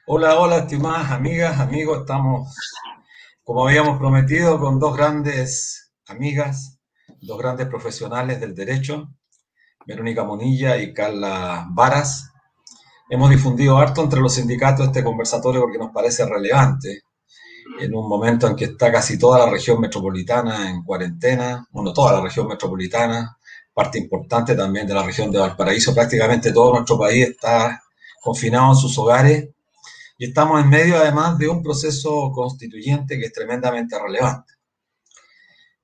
Hola, hola, estimadas amigas, amigos. Estamos, como habíamos prometido, con dos grandes amigas, dos grandes profesionales del derecho, Verónica Monilla y Carla Varas. Hemos difundido harto entre los sindicatos este conversatorio porque nos parece relevante en un momento en que está casi toda la región metropolitana en cuarentena, bueno, toda la región metropolitana, parte importante también de la región de Valparaíso, prácticamente todo nuestro país está confinado en sus hogares. Y estamos en medio, además, de un proceso constituyente que es tremendamente relevante.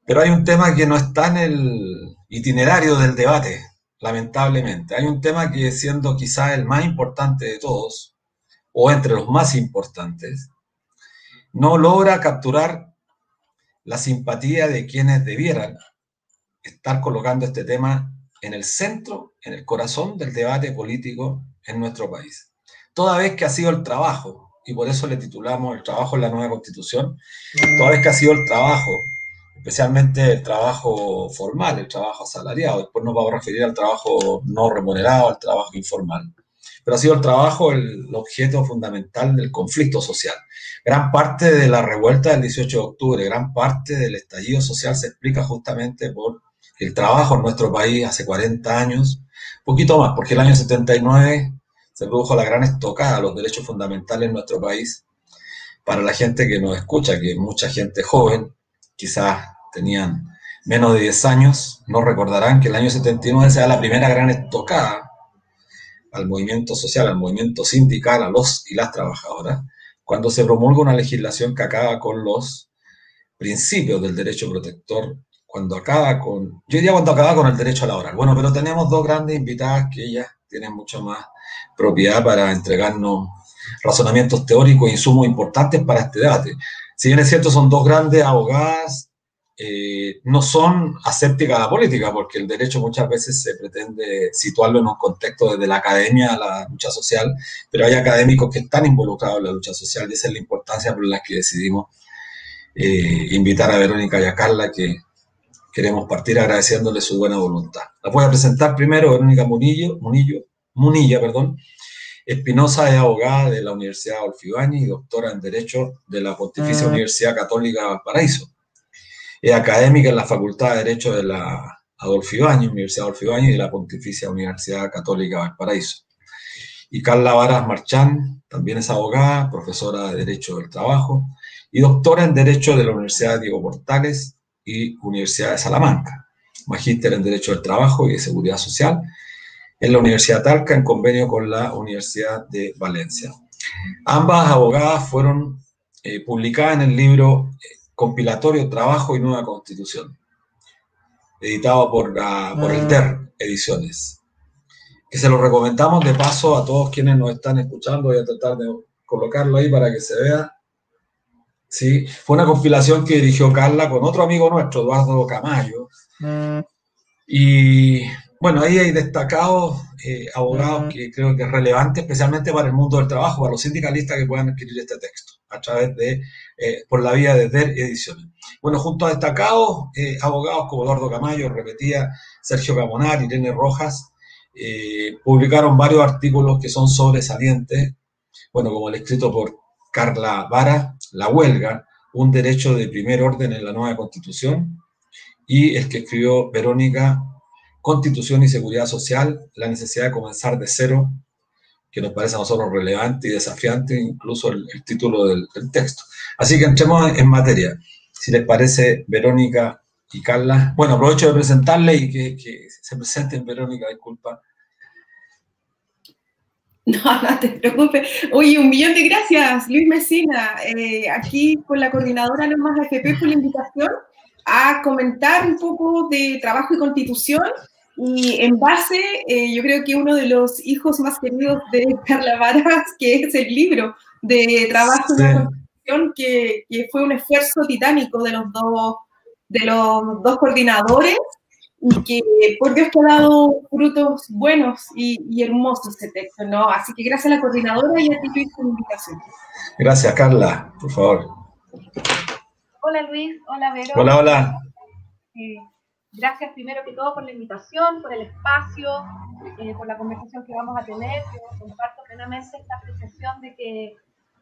Pero hay un tema que no está en el itinerario del debate, lamentablemente. Hay un tema que, siendo quizá el más importante de todos, o entre los más importantes, no logra capturar la simpatía de quienes debieran estar colocando este tema en el centro, en el corazón del debate político en nuestro país. Toda vez que ha sido el trabajo, y por eso le titulamos el trabajo en la nueva constitución, toda vez que ha sido el trabajo, especialmente el trabajo formal, el trabajo asalariado, después nos vamos a referir al trabajo no remunerado, al trabajo informal, pero ha sido el trabajo el objeto fundamental del conflicto social. Gran parte de la revuelta del 18 de octubre, gran parte del estallido social se explica justamente por el trabajo en nuestro país hace 40 años, poquito más, porque el año 79 se produjo la gran estocada a los derechos fundamentales en nuestro país. Para la gente que nos escucha, que mucha gente joven, quizás tenían menos de 10 años, no recordarán que el año 79 se da la primera gran estocada al movimiento social, al movimiento sindical, a los y las trabajadoras, cuando se promulga una legislación que acaba con los principios del derecho protector, cuando acaba con, yo diría cuando acaba con el derecho laboral. Bueno, pero tenemos dos grandes invitadas que ellas tienen mucho más propiedad para entregarnos razonamientos teóricos e insumos importantes para este debate. Si bien es cierto, son dos grandes abogadas, no son asépticas a la política, porque el derecho muchas veces se pretende situarlo en un contexto desde la academia a la lucha social, pero hay académicos que están involucrados en la lucha social y esa es la importancia por la que decidimos invitar a Verónica y a Carla, que queremos partir agradeciéndole su buena voluntad. La voy a presentar primero. Verónica Munilla, perdón. Espinosa es abogada de la Universidad Adolfo Ibáñez y doctora en Derecho de la Pontificia Universidad Católica de Valparaíso. Es académica en la Facultad de Derecho de la Adolfo Ibáñez, Universidad Adolfo Ibáñez y de la Pontificia Universidad Católica de Valparaíso. Y Carla Varas Marchán también es abogada, profesora de Derecho del Trabajo y doctora en Derecho de la Universidad Diego Portales y Universidad de Salamanca. Magíster en Derecho del Trabajo y de Seguridad Social en la Universidad Talca en convenio con la Universidad de Valencia. Ambas abogadas fueron publicadas en el libro compilatorio Trabajo y Nueva Constitución, editado por el DER Ediciones, que se lo recomendamos de paso a todos quienes nos están escuchando. Voy a tratar de colocarlo ahí para que se vea. Sí, fue una compilación que dirigió Carla con otro amigo nuestro, Eduardo Camayo. Y bueno, ahí hay destacados abogados que creo que es relevante, especialmente para el mundo del trabajo, para los sindicalistas que puedan adquirir este texto a través de, por la vía de DER Ediciones. Bueno, junto a destacados abogados como Eduardo Camayo, repetía, Sergio Camonar, Irene Rojas, publicaron varios artículos que son sobresalientes, bueno, como el escrito por Carla Vara, La huelga, un derecho de primer orden en la nueva Constitución, y el que escribió Verónica, Constitución y Seguridad Social, la necesidad de comenzar de cero, que nos parece a nosotros relevante y desafiante, incluso el título del texto. Así que entremos en materia. Si les parece, Verónica y Carla. Bueno, aprovecho de presentarle y que se presenten, Verónica, disculpa. No, no te preocupes. Oye, un millón de gracias, Luis Mesina, aquí con la coordinadora No Más AFP por la invitación a comentar un poco de trabajo y constitución. Y en base, yo creo que uno de los hijos más queridos de Carla Varas, que es el libro de trabajo y Sí. la constitución, que fue un esfuerzo titánico de los dos coordinadores y que por Dios que ha dado frutos buenos y hermosos ese texto, ¿no? Así que gracias a la coordinadora y a ti, Luis, por la invitación. Gracias, Carla, por favor. Hola Luis, hola Vero. Hola, hola. Gracias primero que todo por la invitación, por el espacio, por la conversación que vamos a tener. Yo comparto plenamente esta apreciación de que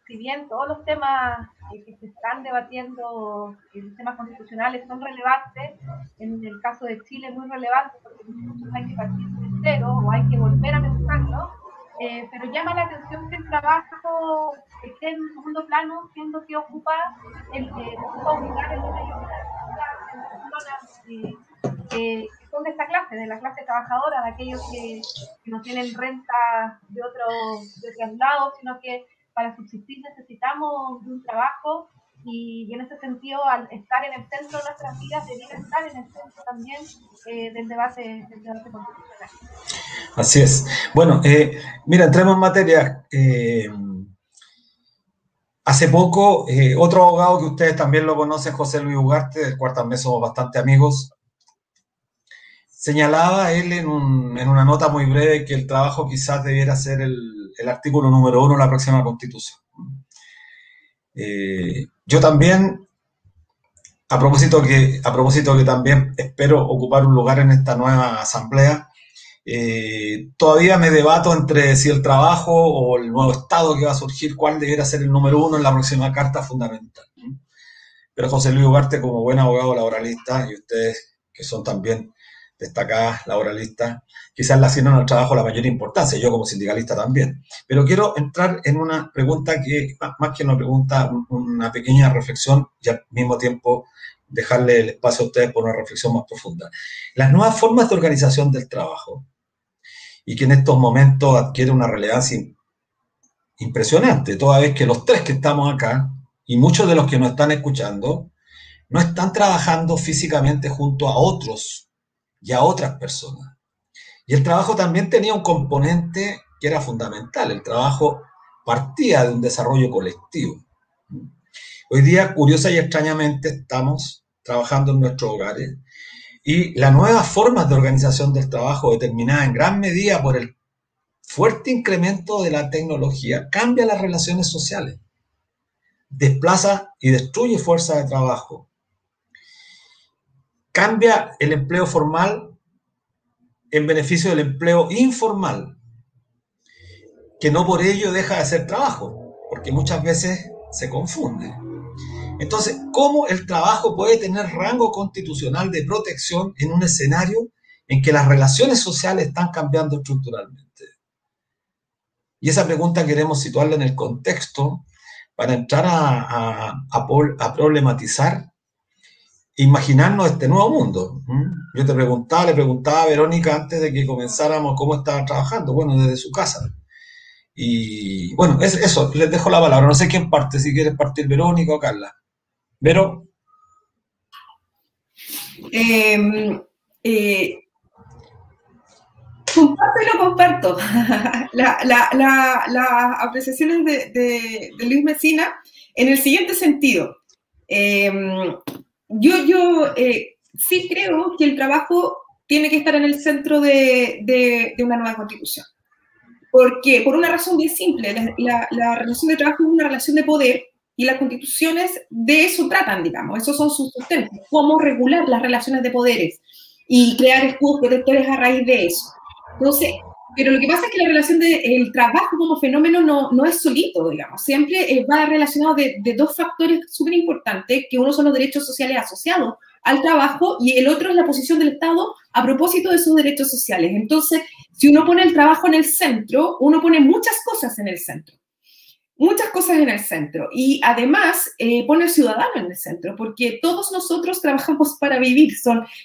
si bien todos los temas que se están debatiendo, los temas constitucionales son relevantes, en el caso de Chile es muy relevante porque muchos hay que partir de cero o hay que volver a pensarlo, pero llama la atención que el trabajo esté en un segundo plano, siendo que ocupa un lugar en personas que son de esta clase, de la clase trabajadora, de aquellos que no tienen renta de otros lados, sino que para subsistir necesitamos de un trabajo y en ese sentido, al estar en el centro de nuestras vidas, debería estar en el centro también del debate constitucional. Así es. Bueno, mira, entremos en materia. Hace poco, otro abogado que ustedes también lo conocen, José Luis Ugarte, del cual también somos bastante amigos, señalaba él en una nota muy breve que el trabajo quizás debiera ser el artículo número 1 de la próxima Constitución. Yo también, a propósito que también espero ocupar un lugar en esta nueva asamblea, todavía me debato entre si el trabajo o el nuevo Estado que va a surgir, cuál debiera ser el número 1 en la próxima Carta Fundamental. Pero José Luis Ugarte, como buen abogado laboralista, y ustedes que son también destacadas laboralistas, quizás le asignan al trabajo la mayor importancia, yo como sindicalista también. Pero quiero entrar en una pregunta que, más que una pregunta, una pequeña reflexión y al mismo tiempo dejarle el espacio a ustedes por una reflexión más profunda. Las nuevas formas de organización del trabajo, y que en estos momentos adquiere una relevancia impresionante, toda vez que los tres que estamos acá, y muchos de los que nos están escuchando, no están trabajando físicamente junto a otros y a otras personas. Y el trabajo también tenía un componente que era fundamental. El trabajo partía de un desarrollo colectivo. Hoy día, curiosa y extrañamente, estamos trabajando en nuestros hogares y las nuevas formas de organización del trabajo, determinadas en gran medida por el fuerte incremento de la tecnología, cambia las relaciones sociales, desplaza y destruye fuerza de trabajo, cambia el empleo formal en beneficio del empleo informal, que no por ello deja de ser trabajo, porque muchas veces se confunde. Entonces, ¿cómo el trabajo puede tener rango constitucional de protección en un escenario en que las relaciones sociales están cambiando estructuralmente? Y esa pregunta queremos situarla en el contexto para entrar a problematizar, imaginarnos este nuevo mundo. Yo le preguntaba a Verónica antes de que comenzáramos cómo estaba trabajando, bueno, desde su casa. Y bueno, eso, les dejo la palabra. No sé quién parte, si quieres partir Verónica o Carla. Vero. Comparto y no comparto las apreciaciones de Luis Mesina en el siguiente sentido. Yo sí creo que el trabajo tiene que estar en el centro de una nueva constitución. Porque, por una razón bien simple, la relación de trabajo es una relación de poder y las constituciones de eso tratan, digamos, esos son sus sustentos, cómo regular las relaciones de poderes y crear escudos protectores a raíz de eso. Entonces, pero lo que pasa es que la relación del trabajo como fenómeno no es solito, digamos, siempre va relacionado de dos factores súper importantes, que uno son los derechos sociales asociados al trabajo y el otro es la posición del Estado a propósito de esos derechos sociales. Entonces, si uno pone el trabajo en el centro, uno pone muchas cosas en el centro. Muchas cosas en el centro y además pone al ciudadano en el centro, porque todos nosotros trabajamos para vivir.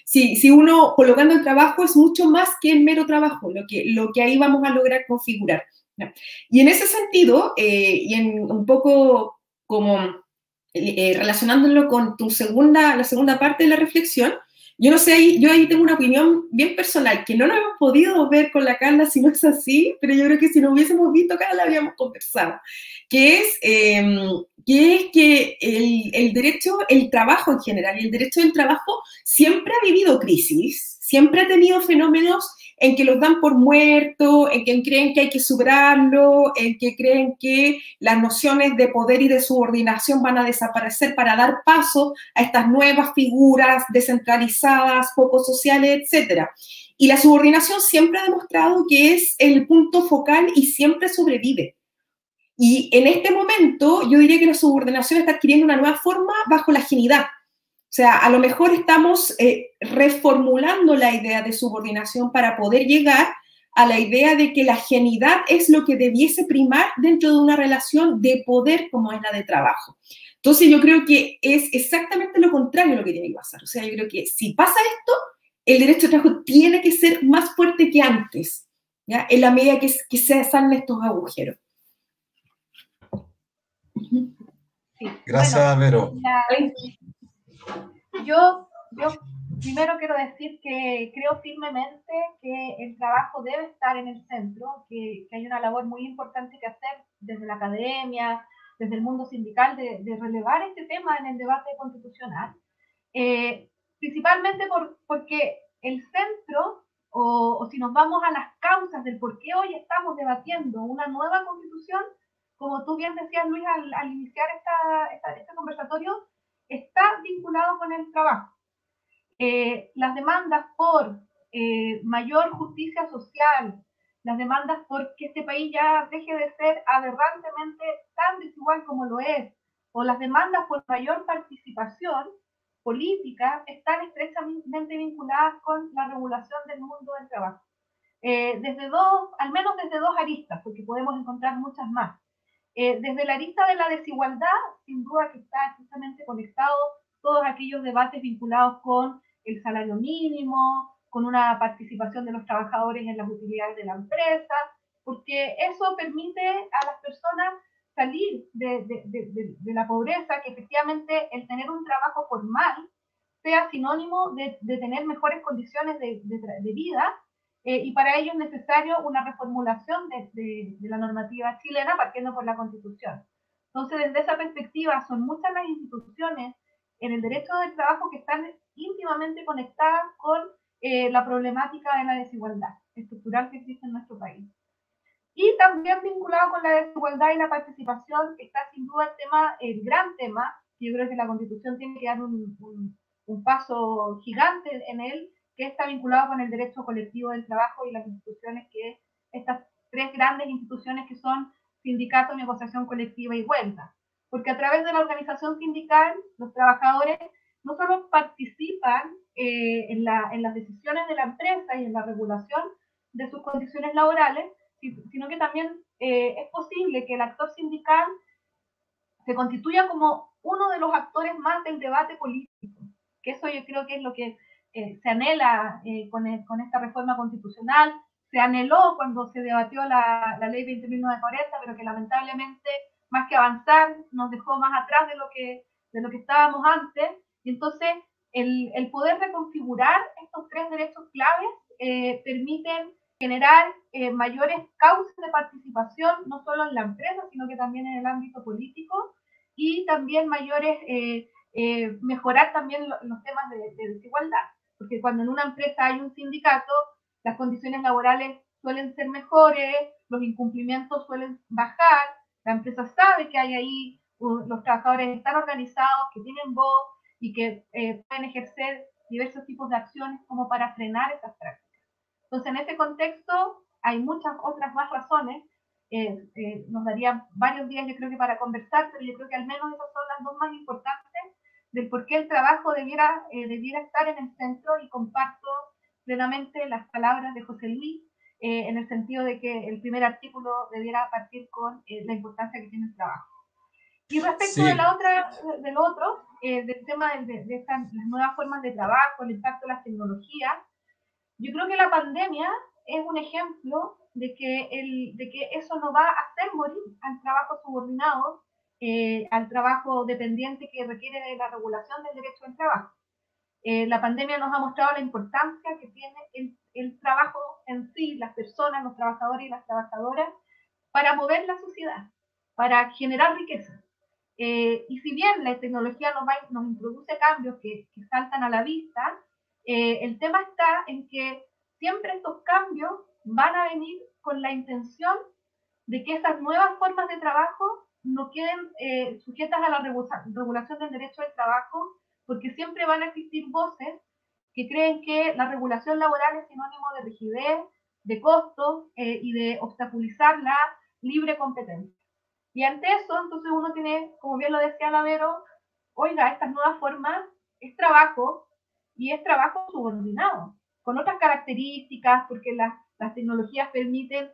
Si uno colocando el trabajo es mucho más que el mero trabajo, lo que ahí vamos a lograr configurar, ¿no? Y en ese sentido, y en un poco como relacionándolo con la segunda parte de la reflexión, yo no sé, yo ahí tengo una opinión bien personal, que no nos hemos podido ver con la Carla si no es así, pero yo creo que si nos hubiésemos visto acá la habríamos conversado, que es que el derecho, el trabajo en general, y el derecho del trabajo siempre ha vivido crisis, siempre ha tenido fenómenos en que los dan por muerto, en que creen que hay que superarlo, en que creen que las nociones de poder y de subordinación van a desaparecer para dar paso a estas nuevas figuras descentralizadas, poco sociales, etc. Y la subordinación siempre ha demostrado que es el punto focal y siempre sobrevive. Y en este momento yo diría que la subordinación está adquiriendo una nueva forma bajo la ajenidad. O sea, a lo mejor estamos reformulando la idea de subordinación para poder llegar a la idea de que la ajenidad es lo que debiese primar dentro de una relación de poder como es la de trabajo. Entonces yo creo que es exactamente lo contrario lo que tiene que pasar. O sea, yo creo que si pasa esto, el derecho de trabajo tiene que ser más fuerte que antes, ¿ya? En la medida que se sanen estos agujeros. Sí. Gracias, bueno, Vero. Yo primero quiero decir que creo firmemente que el trabajo debe estar en el centro, que hay una labor muy importante que hacer desde la academia, desde el mundo sindical, de relevar este tema en el debate constitucional. Principalmente porque el centro, o si nos vamos a las causas del por qué hoy estamos debatiendo una nueva constitución, como tú bien decías, Luis, al iniciar este conversatorio, está vinculado con el trabajo. Las demandas por mayor justicia social, las demandas por que este país ya deje de ser aberrantemente tan desigual como lo es, o las demandas por mayor participación política, están estrechamente vinculadas con la regulación del mundo del trabajo. Al menos desde dos aristas, porque podemos encontrar muchas más. Desde la arista de la desigualdad, sin duda que está estrechamente conectado todos aquellos debates vinculados con el salario mínimo, con una participación de los trabajadores en las utilidades de la empresa, porque eso permite a las personas salir de la pobreza, que efectivamente el tener un trabajo formal sea sinónimo de tener mejores condiciones de vida, y para ello es necesario una reformulación de la normativa chilena partiendo por la Constitución. Entonces, desde esa perspectiva, son muchas las instituciones en el derecho del trabajo que están íntimamente conectadas con la problemática de la desigualdad estructural que existe en nuestro país. Y también vinculado con la desigualdad y la participación está sin duda el gran tema, que yo creo que la Constitución tiene que dar un paso gigante en él, que está vinculado con el derecho colectivo del trabajo y las instituciones estas tres grandes instituciones que son sindicato, negociación colectiva y huelga. Porque a través de la organización sindical, los trabajadores no solo participan en las decisiones de la empresa y en la regulación de sus condiciones laborales, sino que también es posible que el actor sindical se constituya como uno de los actores más del debate político, que eso yo creo que es lo que se anhela con esta reforma constitucional, se anheló cuando se debatió la ley 20.940, pero que lamentablemente, más que avanzar, nos dejó más atrás de lo que estábamos antes, y entonces el poder reconfigurar estos tres derechos claves permiten generar mayores causas de participación, no solo en la empresa, sino que también en el ámbito político, y también mejorar también los temas de desigualdad, porque cuando en una empresa hay un sindicato, las condiciones laborales suelen ser mejores, los incumplimientos suelen bajar, la empresa sabe que hay ahí, los trabajadores están organizados, que tienen voz y que pueden ejercer diversos tipos de acciones como para frenar esas prácticas. Entonces, en ese contexto, hay muchas otras más razones. Nos daría varios días, yo creo que para conversar, pero yo creo que al menos esas son las dos más importantes del por qué el trabajo debiera estar en el centro, y comparto plenamente las palabras de José Luis en el sentido de que el primer artículo debiera partir con la importancia que tiene el trabajo. Y respecto Sí. del otro, del tema de las nuevas formas de trabajo, el impacto de las tecnologías, yo creo que la pandemia es un ejemplo de que eso no va a hacer morir al trabajo subordinado, al trabajo dependiente que requiere de la regulación del derecho al trabajo. La pandemia nos ha mostrado la importancia que tiene el trabajo en sí, las personas, los trabajadores y las trabajadoras, para mover la sociedad, para generar riqueza. Y si bien la tecnología nos introduce cambios que saltan a la vista, el tema está en que siempre estos cambios van a venir con la intención de que esas nuevas formas de trabajo no queden sujetas a la regulación del derecho del trabajo, porque siempre van a existir voces que creen que la regulación laboral es sinónimo de rigidez, de costos y de obstaculizar la libre competencia. Y ante eso, entonces uno tiene, como bien lo decía Lavero, oiga, estas nuevas formas es trabajo y es trabajo subordinado, con otras características, porque las tecnologías permiten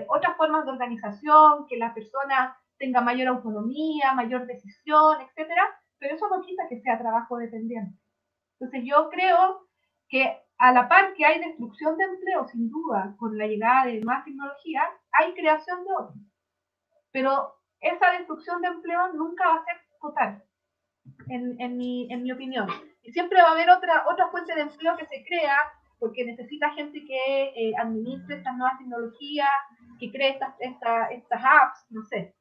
otras formas de organización, que la persona tenga mayor autonomía, mayor decisión, etcétera, pero eso no quita que sea trabajo dependiente. Entonces yo creo que a la par que hay destrucción de empleo, sin duda, con la llegada de más tecnología, hay creación de otros. Pero esa destrucción de empleo nunca va a ser total, en mi opinión. Y siempre va a haber otra fuente de empleo que se crea, porque necesita gente que administre estas nuevas tecnologías, que cree estas apps, no sé,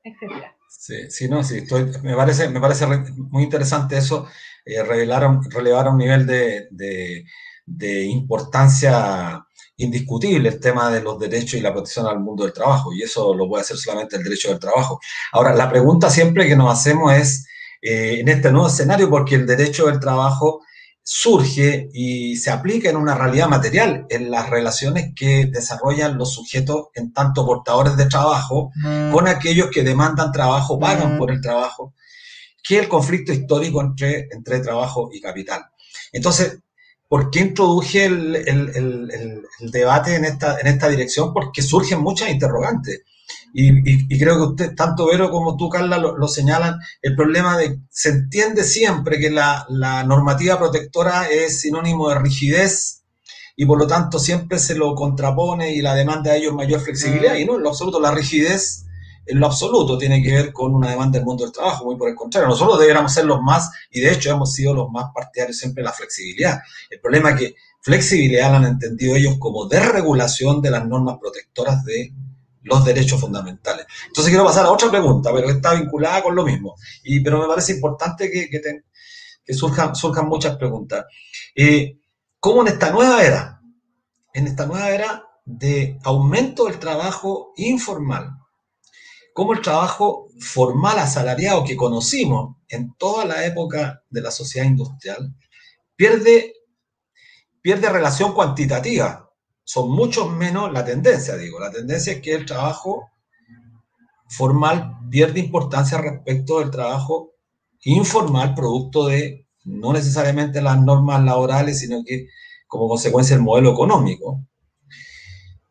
etcétera. Sí, no, sí, me parece muy interesante eso, relevar a un nivel de importancia indiscutible el tema de los derechos y la protección al mundo del trabajo, y eso lo puede hacer solamente el derecho del trabajo. Ahora, la pregunta siempre que nos hacemos es, en este nuevo escenario, porque el derecho del trabajo surge y se aplica en una realidad material, en las relaciones que desarrollan los sujetos en tanto portadores de trabajo con aquellos que demandan trabajo, pagan por el trabajo, que es el conflicto histórico entre trabajo y capital. Entonces, ¿por qué introduje el debate en esta dirección? Porque surgen muchas interrogantes. Y creo que usted, tanto Vero como tú, Carla, lo señalan, el problema de, se entiende siempre que la normativa protectora es sinónimo de rigidez y por lo tanto siempre se lo contrapone y la demanda de ellos mayor flexibilidad, y no, en lo absoluto, la rigidez en lo absoluto tiene que ver con una demanda del mundo del trabajo, muy por el contrario, nosotros deberíamos ser los más, y de hecho hemos sido los más partidarios siempre de la flexibilidad. El problema es que flexibilidad la han entendido ellos como desregulación de las normas protectoras de los derechos fundamentales. Entonces quiero pasar a otra pregunta, pero está vinculada con lo mismo, pero me parece importante que surjan muchas preguntas. ¿Cómo en esta nueva era de aumento del trabajo informal, cómo el trabajo formal asalariado que conocimos en toda la época de la sociedad industrial pierde relación cuantitativa? Son muchos menos la tendencia es que el trabajo formal pierde importancia respecto del trabajo informal, producto de no necesariamente las normas laborales, sino que como consecuencia del modelo económico.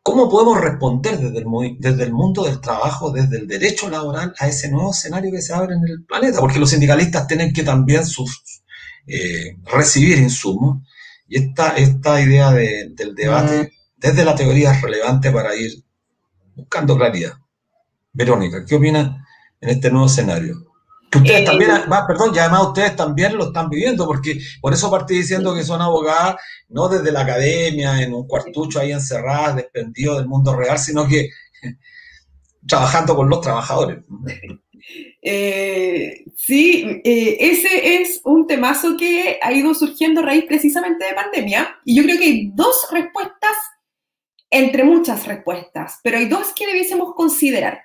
¿Cómo podemos responder desde el mundo del trabajo, desde el derecho laboral, a ese nuevo escenario que se abre en el planeta? Porque los sindicalistas tienen que también recibir insumos, y esta idea del debate desde la teoría es relevante para ir buscando claridad. Verónica, ¿qué opina en este nuevo escenario? Que ustedes también, y además ustedes también lo están viviendo, porque por eso partí diciendo que son abogadas, no desde la academia, en un cuartucho ahí encerradas, desprendidos del mundo real, sino que trabajando con los trabajadores. Sí, ese es un temazo que ha ido surgiendo a raíz precisamente de pandemia, y yo creo que hay dos respuestas entre muchas respuestas, pero hay dos que debiésemos considerar.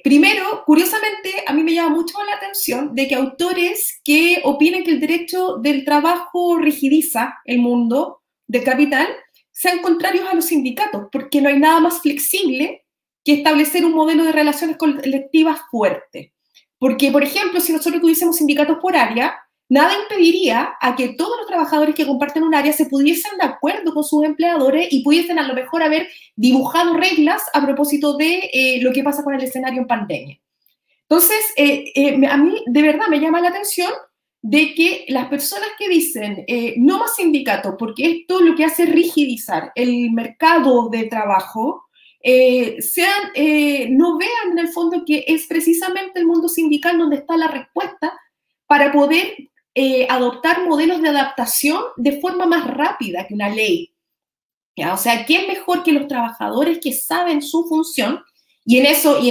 Primero, curiosamente, a mí me llama mucho la atención de que autores que opinan que el derecho del trabajo rigidiza el mundo del capital sean contrarios a los sindicatos, porque no hay nada más flexible que establecer un modelo de relaciones colectivas fuerte. Porque, por ejemplo, si nosotros tuviésemos sindicatos por área, nada impediría a que todos los trabajadores que comparten un área se pudiesen de acuerdo con sus empleadores y pudiesen a lo mejor haber dibujado reglas a propósito de lo que pasa con el escenario en pandemia. Entonces, a mí de verdad me llama la atención de que las personas que dicen no más sindicatos, porque esto lo que hace es rigidizar el mercado de trabajo, no vean en el fondo que es precisamente el mundo sindical donde está la respuesta para poder adoptar modelos de adaptación de forma más rápida que una ley. ¿Ya? O sea, ¿qué es mejor que los trabajadores que saben su función? Y en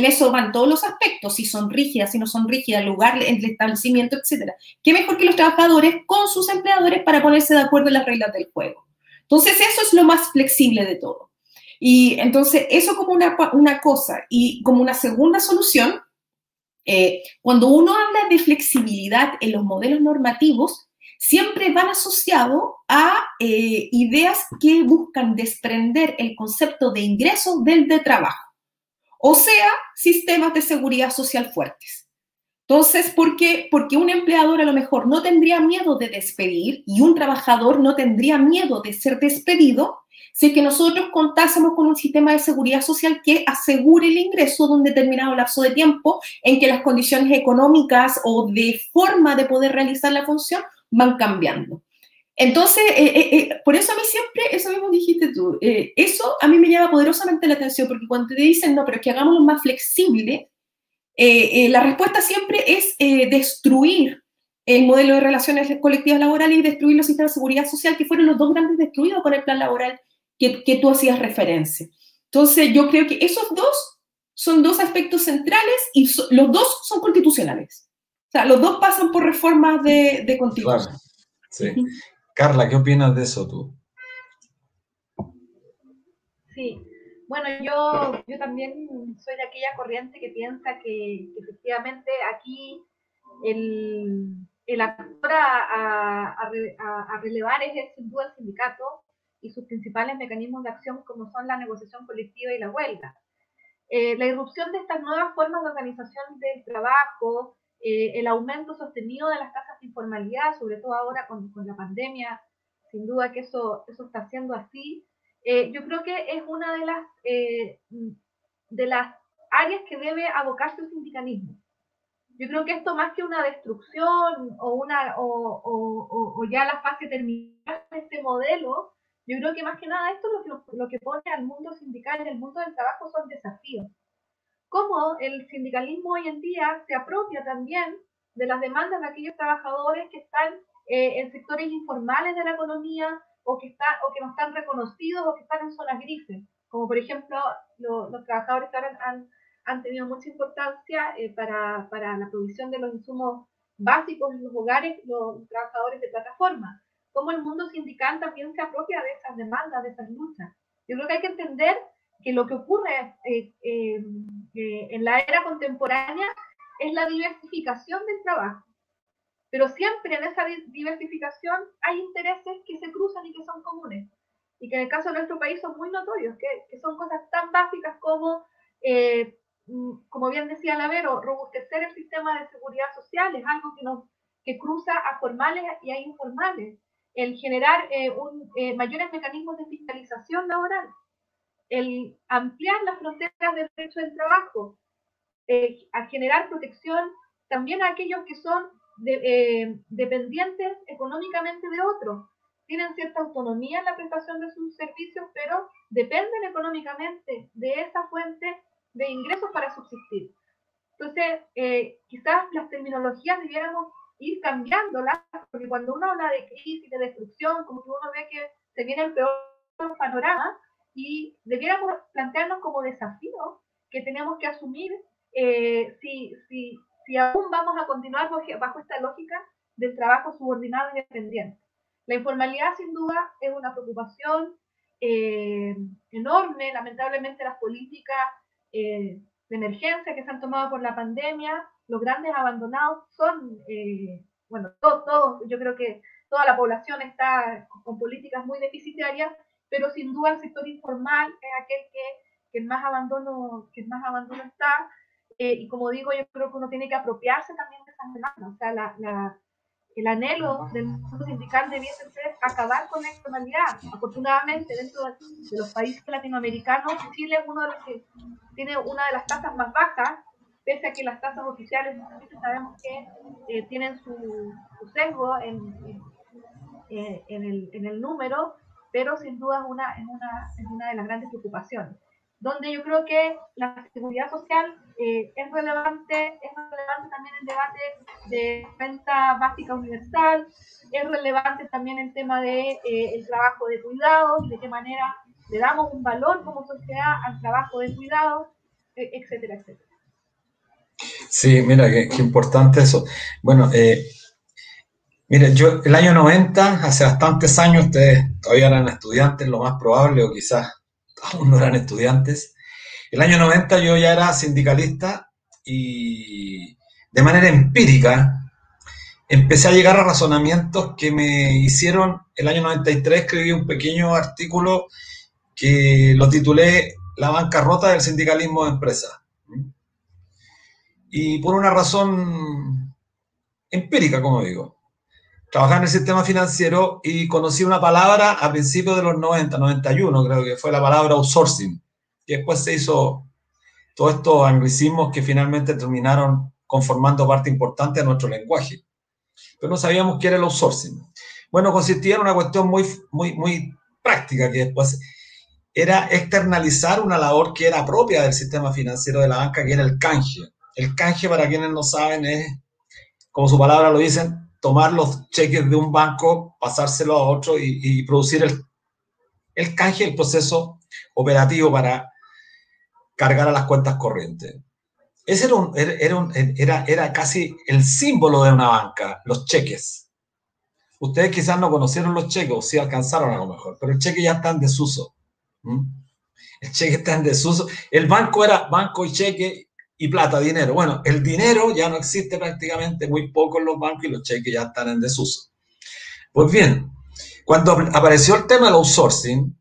eso van todos los aspectos, si son rígidas, si no son rígidas, el lugar, el establecimiento, etc. ¿Qué mejor que los trabajadores con sus empleadores para ponerse de acuerdo en las reglas del juego? Entonces, eso es lo más flexible de todo. Y entonces, eso como una cosa. Y como una segunda solución, cuando uno habla de flexibilidad en los modelos normativos, siempre van asociados a ideas que buscan desprender el concepto de ingreso del de trabajo. o sea, sistemas de seguridad social fuertes. Entonces, ¿por qué? Porque un empleador a lo mejor no tendría miedo de despedir y un trabajador no tendría miedo de ser despedido si es que nosotros contásemos con un sistema de seguridad social que asegure el ingreso de un determinado lapso de tiempo en que las condiciones económicas o de forma de poder realizar la función van cambiando. Entonces, por eso a mí siempre, eso mismo dijiste tú, eso a mí me llama poderosamente la atención, porque cuando te dicen, no, pero es que hagámoslo más flexible, la respuesta siempre es destruir el modelo de relaciones colectivas laborales y destruir los sistemas de seguridad social, que fueron los dos grandes destruidos con el plan laboral que tú hacías referencia. Entonces, yo creo que esos dos son dos aspectos centrales y los dos son constitucionales. O sea, los dos pasan por reformas de constitución. Claro, sí. Carla, ¿qué opinas de eso tú? Sí, bueno, yo también soy de aquella corriente que piensa que efectivamente aquí el actor a relevar es sin duda el sindicato y sus principales mecanismos de acción como son la negociación colectiva y la huelga. La irrupción de estas nuevas formas de organización del trabajo, el aumento sostenido de las tasas de informalidad, sobre todo ahora con la pandemia, sin duda que eso está siendo así. Yo creo que es una de las áreas que debe abocarse el sindicalismo. Yo creo que esto más que una destrucción o ya la fase terminal de este modelo, yo creo que más que nada esto lo que pone al mundo sindical y al mundo del trabajo son desafíos. Cómo el sindicalismo hoy en día se apropia también de las demandas de aquellos trabajadores que están en sectores informales de la economía o que no están reconocidos o que están en zonas grises, como por ejemplo los trabajadores que ahora han tenido mucha importancia para la provisión de los insumos básicos en los hogares, los trabajadores de plataforma. Cómo el mundo sindical también se apropia de esas demandas, de esas luchas. Yo creo que hay que entender que lo que ocurre en la era contemporánea es la diversificación del trabajo. Pero siempre en esa diversificación hay intereses que se cruzan y que son comunes. Y que en el caso de nuestro país son muy notorios, que son cosas tan básicas como bien decía Lavero, robustecer el sistema de seguridad social es algo que cruza a formales y a informales. El generar mayores mecanismos de fiscalización laboral, el ampliar las fronteras del derecho del trabajo, a generar protección también a aquellos que son dependientes económicamente de otros. Tienen cierta autonomía en la prestación de sus servicios, pero dependen económicamente de esa fuente de ingresos para subsistir. Entonces, quizás las terminologías debiéramos ir cambiándolas, porque cuando uno habla de crisis, de destrucción, como que uno ve que se viene el peor panorama, y debiéramos plantearnos como desafío que tenemos que asumir si aún vamos a continuar bajo esta lógica del trabajo subordinado y dependiente. La informalidad, sin duda, es una preocupación enorme. Lamentablemente, las políticas de emergencia que se han tomado por la pandemia, los grandes abandonados son, todos, yo creo que toda la población está con políticas muy deficitarias, pero sin duda el sector informal es aquel que en más abandono está. Y como digo, yo creo que uno tiene que apropiarse también de esas demandas. O sea, el anhelo del mundo sindical debiese ser acabar con la informalidad. Afortunadamente, dentro de los países latinoamericanos, Chile es uno de los que tiene una de las tasas más bajas, pese a que las tasas oficiales sabemos que tienen su sesgo en el número, pero sin duda es una de las grandes preocupaciones. Donde yo creo que la seguridad social es relevante también el debate de renta básica universal, es relevante también el tema de el trabajo de cuidados, de qué manera le damos un valor como sociedad al trabajo de cuidados, etcétera, etcétera. Sí, mira, qué importante eso. Bueno, mire, yo el año 90, hace bastantes años, ustedes todavía eran estudiantes, lo más probable, o quizás aún no eran estudiantes. El año 90 yo ya era sindicalista y de manera empírica empecé a llegar a razonamientos que me hicieron, el año 93 escribí un pequeño artículo que lo titulé la bancarrota del sindicalismo de empresas. Y por una razón empírica, como digo. Trabajaba en el sistema financiero y conocí una palabra a principios de los 90, 91 creo que fue la palabra outsourcing, que después se hizo todos estos anglicismos que finalmente terminaron conformando parte importante de nuestro lenguaje. Pero no sabíamos qué era el outsourcing. Bueno, consistía en una cuestión muy práctica, que después era externalizar una labor que era propia del sistema financiero de la banca, que era el canje. El canje, para quienes no saben, es, como su palabra lo dicen, tomar los cheques de un banco, pasárselo a otro y producir el canje, el proceso operativo para cargar a las cuentas corrientes. Ese era casi el símbolo de una banca, los cheques. Ustedes quizás no conocieron los cheques, o sí alcanzaron a lo mejor, pero el cheque ya está en desuso. El cheque está en desuso. El banco era banco y cheque y plata, dinero. Bueno, el dinero ya no existe prácticamente, muy poco en los bancos, y los cheques ya están en desuso. Pues bien, cuando apareció el tema del outsourcing,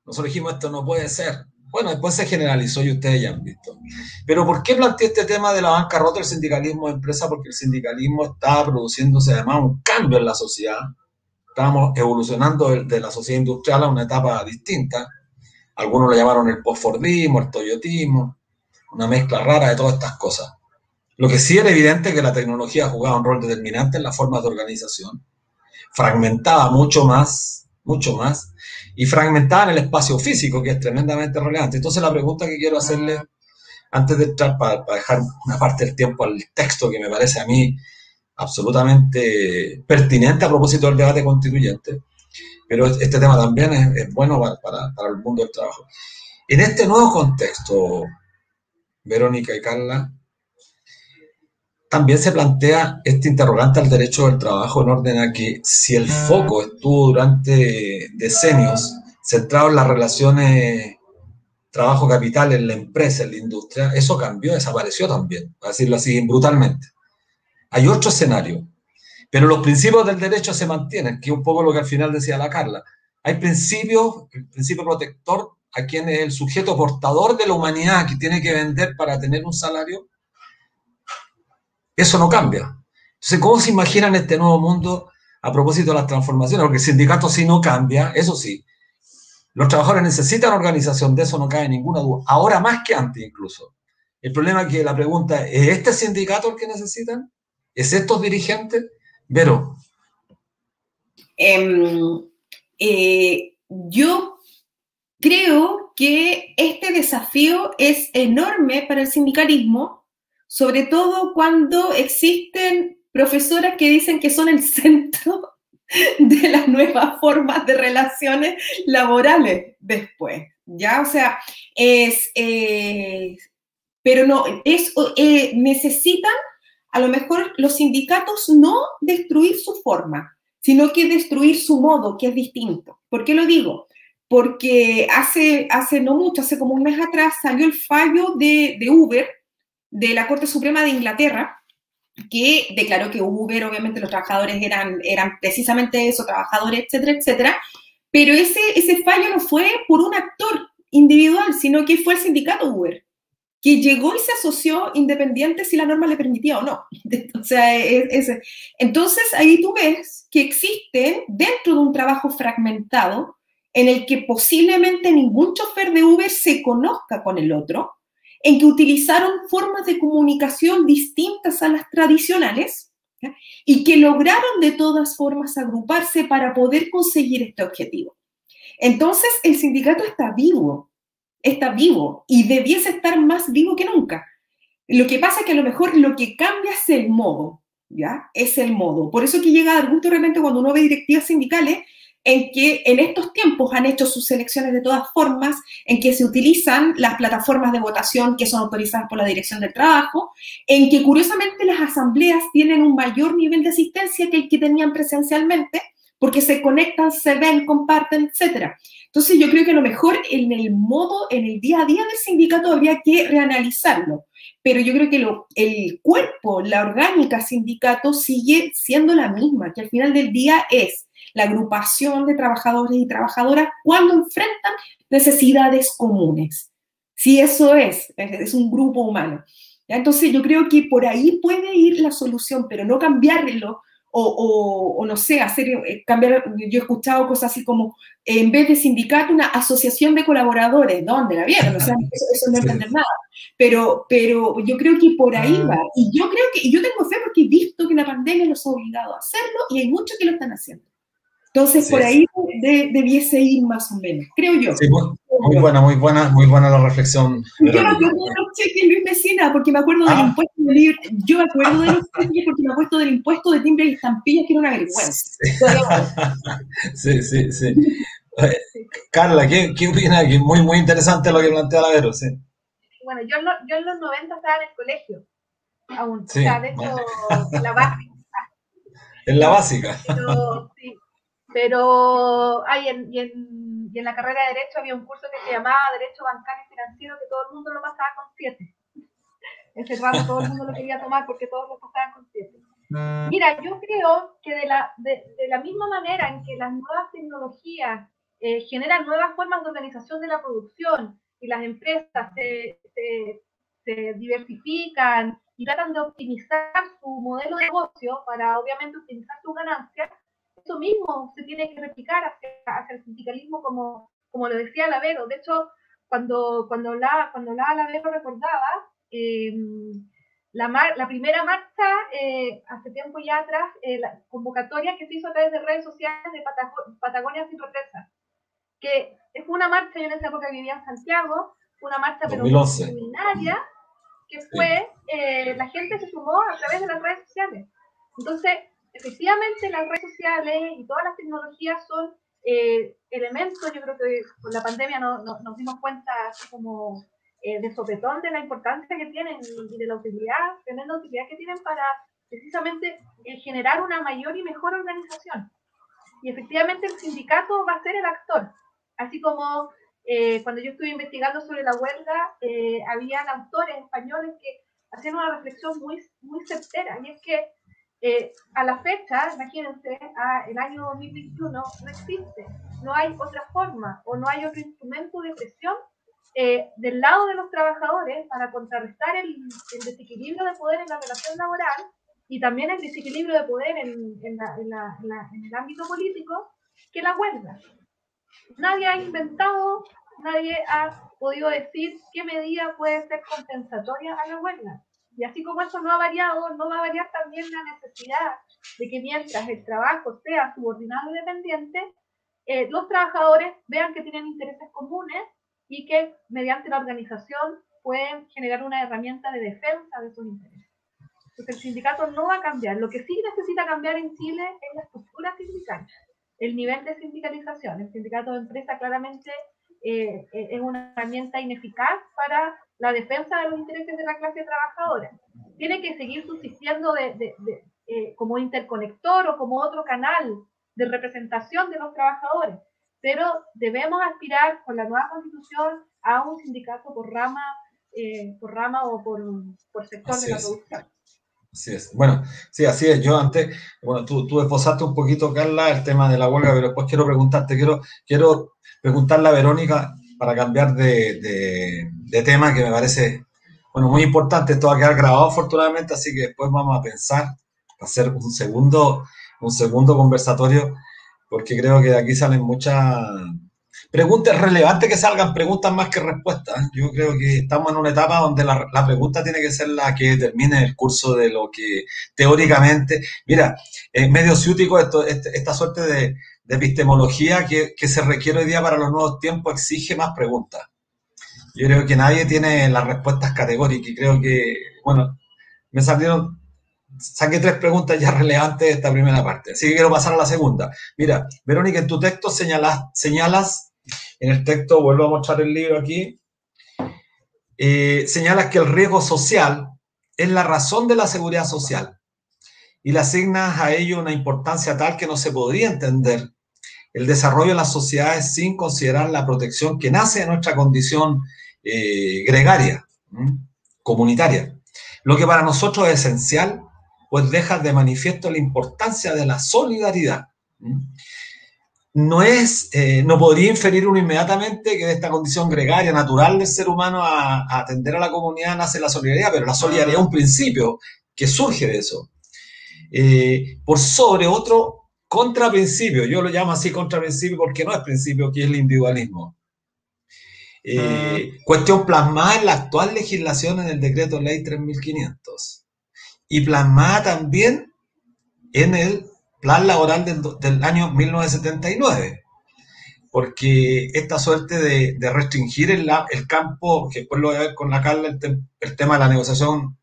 nosotros dijimos, esto no puede ser. Bueno, después se generalizó y ustedes ya han visto. Pero ¿por qué planteé este tema de la bancarrota del sindicalismo de empresa? Porque el sindicalismo estaba produciéndose además un cambio en la sociedad. Estábamos evolucionando de la sociedad industrial a una etapa distinta. Algunos lo llamaron el postfordismo, el toyotismo, una mezcla rara de todas estas cosas. Lo que sí era evidente es que la tecnología jugaba un rol determinante en las formas de organización, fragmentaba mucho más, y fragmentaba en el espacio físico, que es tremendamente relevante. Entonces la pregunta que quiero hacerle, antes de entrar, para dejar una parte del tiempo al texto que me parece a mí absolutamente pertinente a propósito del debate constituyente, pero este tema también es bueno para el mundo del trabajo. En este nuevo contexto, Verónica y Carla, también se plantea este interrogante al derecho del trabajo, en orden a que si el foco estuvo durante decenios centrado en las relaciones trabajo-capital, en la empresa, en la industria, eso cambió, desapareció también, para decirlo así, brutalmente. Hay otro escenario, pero los principios del derecho se mantienen, que es un poco lo que al final decía la Carla. Hay principios, el principio protector, a quien es el sujeto portador de la humanidad que tiene que vender para tener un salario. Eso no cambia. Entonces, ¿cómo se imaginan este nuevo mundo a propósito de las transformaciones? Porque el sindicato sí no cambia, eso sí. Los trabajadores necesitan organización, de eso no cabe ninguna duda. Ahora más que antes incluso. El problema es que la pregunta es, ¿es este sindicato el que necesitan? ¿Es estos dirigentes? Vero. Yo creo que este desafío es enorme para el sindicalismo, sobre todo cuando existen profesoras que dicen que son el centro de las nuevas formas de relaciones laborales después, ¿ya? O sea, pero no, necesitan a lo mejor los sindicatos no destruir su forma, sino que destruir su modo, que es distinto. ¿Por qué lo digo? Porque hace no mucho, hace como un mes atrás, salió el fallo de Uber, de la Corte Suprema de Inglaterra, que declaró que Uber, obviamente los trabajadores eran precisamente eso, trabajadores, etcétera, etcétera, pero ese fallo no fue por un actor individual, sino que fue el sindicato Uber, que llegó y se asoció independiente si la norma le permitía o no. O sea, entonces ahí tú ves que existe dentro de un trabajo fragmentado en el que posiblemente ningún chofer de Uber se conozca con el otro, en que utilizaron formas de comunicación distintas a las tradicionales, ¿ya? Y que lograron de todas formas agruparse para poder conseguir este objetivo. Entonces, el sindicato está vivo y debiese estar más vivo que nunca. Lo que pasa es que a lo mejor lo que cambia es el modo, ¿ya? Es el modo. Por eso que llega a dar gusto realmente cuando uno ve directivas sindicales en que en estos tiempos han hecho sus elecciones de todas formas, en que se utilizan las plataformas de votación que son autorizadas por la Dirección del Trabajo, en que curiosamente las asambleas tienen un mayor nivel de asistencia que el que tenían presencialmente, porque se conectan, se ven, comparten, etc. Entonces yo creo que a lo mejor en el modo, en el día a día del sindicato habría que reanalizarlo, pero yo creo que el cuerpo, la orgánica sindicato sigue siendo la misma, que al final del día es la agrupación de trabajadores y trabajadoras cuando enfrentan necesidades comunes. Si eso es un grupo humano. ¿Ya? Entonces yo creo que por ahí puede ir la solución, pero no cambiarlo o no sé, cambiar. Yo he escuchado cosas así como, en vez de sindicato, una asociación de colaboradores. ¿Dónde la vieron? O sea, eso no es entender nada. Pero yo creo que por ahí va. Y yo creo que, y yo tengo fe porque he visto que la pandemia los ha obligado a hacerlo y hay muchos que lo están haciendo. Entonces, por ahí debiese ir más o menos, creo yo. Sí, muy buena la reflexión. Yo me acuerdo de los cheques, Luis Mesina, porque me acuerdo del impuesto de libre. Yo me acuerdo de los cheques porque me acuerdo del impuesto de timbre y estampillas, que era una vergüenza. Sí. Carla, ¿qué opina? Que muy interesante lo que plantea la Vero, sí. Bueno, yo en los 90 estaba en el colegio, aún, sí. O sea, de hecho, la básica. En la básica. Pero y en la carrera de Derecho había un curso que se llamaba Derecho Bancario y Financiero, que todo el mundo lo pasaba con 7. Ese rato todo el mundo lo quería tomar porque todos lo pasaban con 7. Mira, yo creo que de la misma manera en que las nuevas tecnologías generan nuevas formas de organización de la producción y las empresas se diversifican y tratan de optimizar su modelo de negocio para obviamente optimizar sus ganancias, eso mismo se tiene que replicar hacia el sindicalismo, como lo decía la Vero. De hecho, cuando la Vero recordaba, la primera marcha, hace tiempo ya atrás, la convocatoria que se hizo a través de redes sociales de Patagonia Sin Represas, que fue una marcha, yo en esa época vivía en Santiago, fue una marcha pero multitudinaria, que fue, la gente se sumó a través de las redes sociales. Entonces, efectivamente las redes sociales y todas las tecnologías son elementos, yo creo que con la pandemia nos dimos cuenta así como de sopetón de la importancia que tienen y de la utilidad, tremenda utilidad que tienen para precisamente generar una mayor y mejor organización. Y efectivamente el sindicato va a ser el actor, así como cuando yo estuve investigando sobre la huelga, habían autores españoles que hacían una reflexión muy certera, y es que a la fecha, imagínense, el año 2021 no existe, no hay otra forma o no hay otro instrumento de presión del lado de los trabajadores para contrarrestar el desequilibrio de poder en la relación laboral y también el desequilibrio de poder en el ámbito político, que la huelga. Nadie ha inventado, nadie ha podido decir qué medida puede ser compensatoria a la huelga. Y así como eso no ha variado, no va a variar también la necesidad de que mientras el trabajo sea subordinado y dependiente, los trabajadores vean que tienen intereses comunes y que mediante la organización pueden generar una herramienta de defensa de sus intereses. Entonces el sindicato no va a cambiar. Lo que sí necesita cambiar en Chile es la estructura sindical, el nivel de sindicalización. El sindicato de empresa claramente es una herramienta ineficaz para la defensa de los intereses de la clase trabajadora. Tiene que seguir subsistiendo como interconector o como otro canal de representación de los trabajadores, pero debemos aspirar con la nueva constitución a un sindicato por rama o por sector de la producción. Así es. Bueno, sí, así es. Yo antes, bueno, tú esbozaste un poquito, Carla, el tema de la huelga, pero después quiero preguntarte, quiero preguntarle a Verónica para cambiar de tema que me parece, bueno, muy importante. Esto va a quedar grabado afortunadamente, así que después vamos a pensar, hacer un segundo conversatorio, porque creo que de aquí salen muchas preguntas relevantes, que salgan preguntas más que respuestas. Yo creo que estamos en una etapa donde la pregunta tiene que ser la que determine el curso de lo que teóricamente... Mira, es medio ciútico esta suerte de epistemología que se requiere hoy día para los nuevos tiempos, exige más preguntas. Yo creo que nadie tiene las respuestas categóricas y creo que, bueno, saqué 3 preguntas ya relevantes de esta primera parte, así que quiero pasar a la segunda. Mira, Verónica, en tu texto señalas en el texto, vuelvo a mostrar el libro aquí, señalas que el riesgo social es la razón de la seguridad social y le asignas a ello una importancia tal que no se podría entender el desarrollo de las sociedades sin considerar la protección que nace de nuestra condición gregaria, comunitaria. Lo que para nosotros es esencial, pues deja de manifiesto la importancia de la solidaridad. no podría inferir uno inmediatamente que de esta condición gregaria, natural del ser humano a atender a la comunidad nace la solidaridad, pero la solidaridad es un principio que surge de eso. Por sobre otro contraprincipio, yo lo llamo así contraprincipio porque no es principio, que es el individualismo. Cuestión plasmada en la actual legislación en el decreto ley 3500 y plasmada también en el plan laboral del año 1979, porque esta suerte de restringir el campo, que después lo voy a ver con la Carla, el tema de la negociación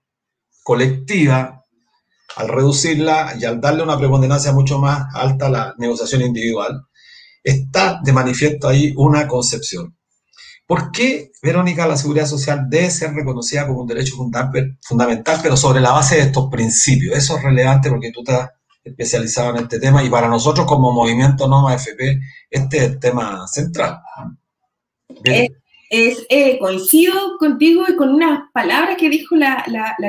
colectiva, al reducirla y al darle una preponderancia mucho más alta a la negociación individual, está de manifiesto ahí una concepción. ¿Por qué, Verónica, la seguridad social debe ser reconocida como un derecho fundamental, pero sobre la base de estos principios? Eso es relevante porque tú estás especializado en este tema y para nosotros como movimiento NOMA FP este es el tema central. Coincido contigo y con unas palabras que dijo la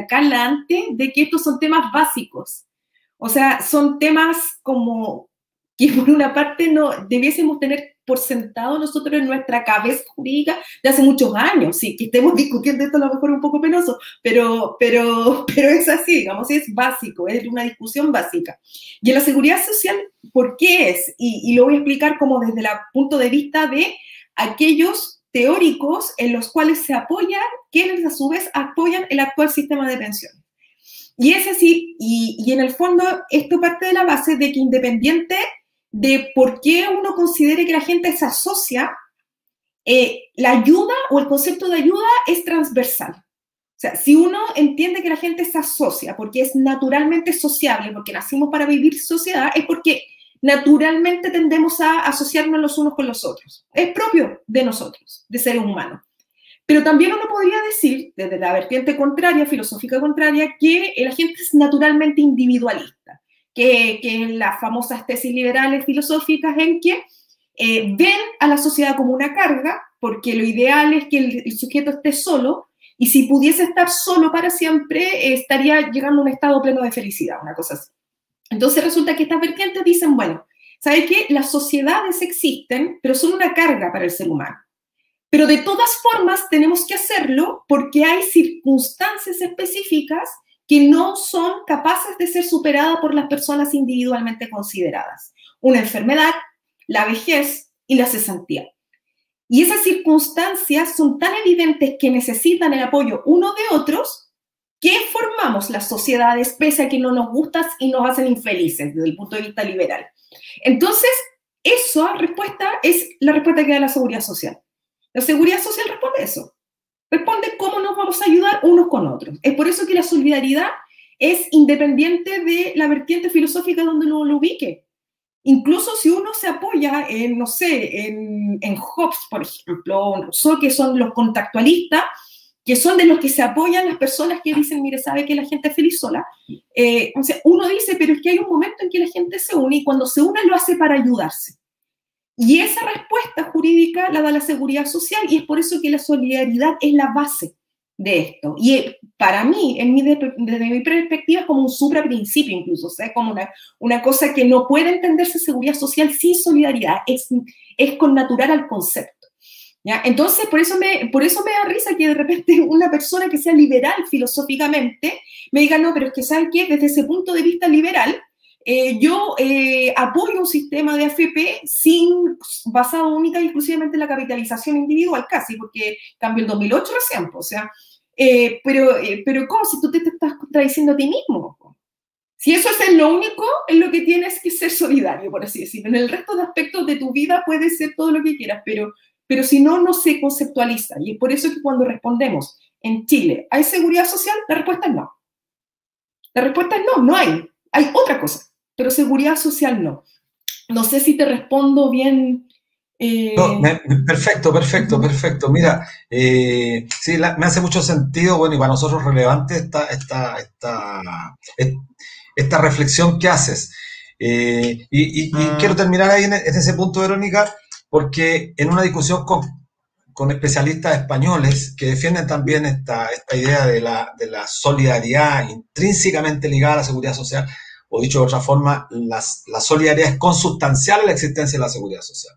Carla antes, de que estos son temas básicos. O sea, son temas como que por una parte no debiésemos tener por sentado nosotros en nuestra cabeza jurídica de hace muchos años. Sí, que estemos discutiendo esto a lo mejor un poco penoso, pero es así, digamos, es básico, es una discusión básica. Y en la seguridad social, ¿por qué es? Y lo voy a explicar como desde el punto de vista de aquellos teóricos en los cuales se apoyan, quienes a su vez apoyan el actual sistema de pensiones. Y es así, y en el fondo esto parte de la base de que independiente de por qué uno considere que la gente se asocia, la ayuda o el concepto de ayuda es transversal. O sea, si uno entiende que la gente se asocia porque es naturalmente sociable, porque nacimos para vivir sociedad, es porque naturalmente tendemos a asociarnos los unos con los otros. Es propio de nosotros, de seres humanos. Pero también uno podría decir, desde la vertiente contraria, filosófica contraria, que la gente es naturalmente individualista. Que las famosas tesis liberales filosóficas en que ven a la sociedad como una carga, porque lo ideal es que el sujeto esté solo, y si pudiese estar solo para siempre, estaría llegando a un estado pleno de felicidad, una cosa así. Entonces resulta que estas vertientes dicen, bueno, ¿sabe qué? Las sociedades existen, pero son una carga para el ser humano. Pero de todas formas tenemos que hacerlo porque hay circunstancias específicas que no son capaces de ser superadas por las personas individualmente consideradas. Una enfermedad, la vejez y la cesantía. Y esas circunstancias son tan evidentes que necesitan el apoyo uno de otros que formamos las sociedades pese a que no nos gustan y nos hacen infelices desde el punto de vista liberal. Entonces, esa respuesta es la respuesta que da la seguridad social. La seguridad social responde eso. Responde cómo nos vamos a ayudar unos con otros. Es por eso que la solidaridad es independiente de la vertiente filosófica donde uno lo ubique. Incluso si uno se apoya en, no sé, en Hobbes, por ejemplo, o en Rousseau, que son los contactualistas, que son de los que se apoyan las personas que dicen, mire, sabe que la gente es feliz sola. O sea, uno dice, pero es que hay un momento en que la gente se une y cuando se une lo hace para ayudarse. Y esa respuesta jurídica la da la seguridad social y es por eso que la solidaridad es la base de esto. Y para mí, desde mi perspectiva, es como un supraprincipio incluso, o sea, como una cosa que no puede entenderse seguridad social sin solidaridad, es connatural al concepto. ¿Ya? Entonces, por eso me da risa que de repente una persona que sea liberal filosóficamente me diga, no, pero es que ¿sabe qué? Desde ese punto de vista liberal, yo apoyo un sistema de AFP basado única y exclusivamente en la capitalización individual, casi, porque cambió el 2008 recién, o sea, pero ¿cómo? Si tú te estás contradiciendo a ti mismo. Si eso es lo único en lo que tienes que ser solidario, por así decirlo. En el resto de aspectos de tu vida puedes ser todo lo que quieras, pero si no, no se conceptualiza. Y es por eso que cuando respondemos en Chile, ¿hay seguridad social? La respuesta es no. La respuesta es no, no hay. Hay otra cosa. Pero seguridad social no. No sé si te respondo bien. No, perfecto. Mira, sí, me hace mucho sentido, bueno, y para nosotros relevante esta reflexión que haces. Y quiero terminar ahí en ese punto, Verónica, porque en una discusión con especialistas españoles que defienden también esta idea de la solidaridad intrínsecamente ligada a la seguridad social, o dicho de otra forma, la solidaridad es consubstancial a la existencia de la seguridad social.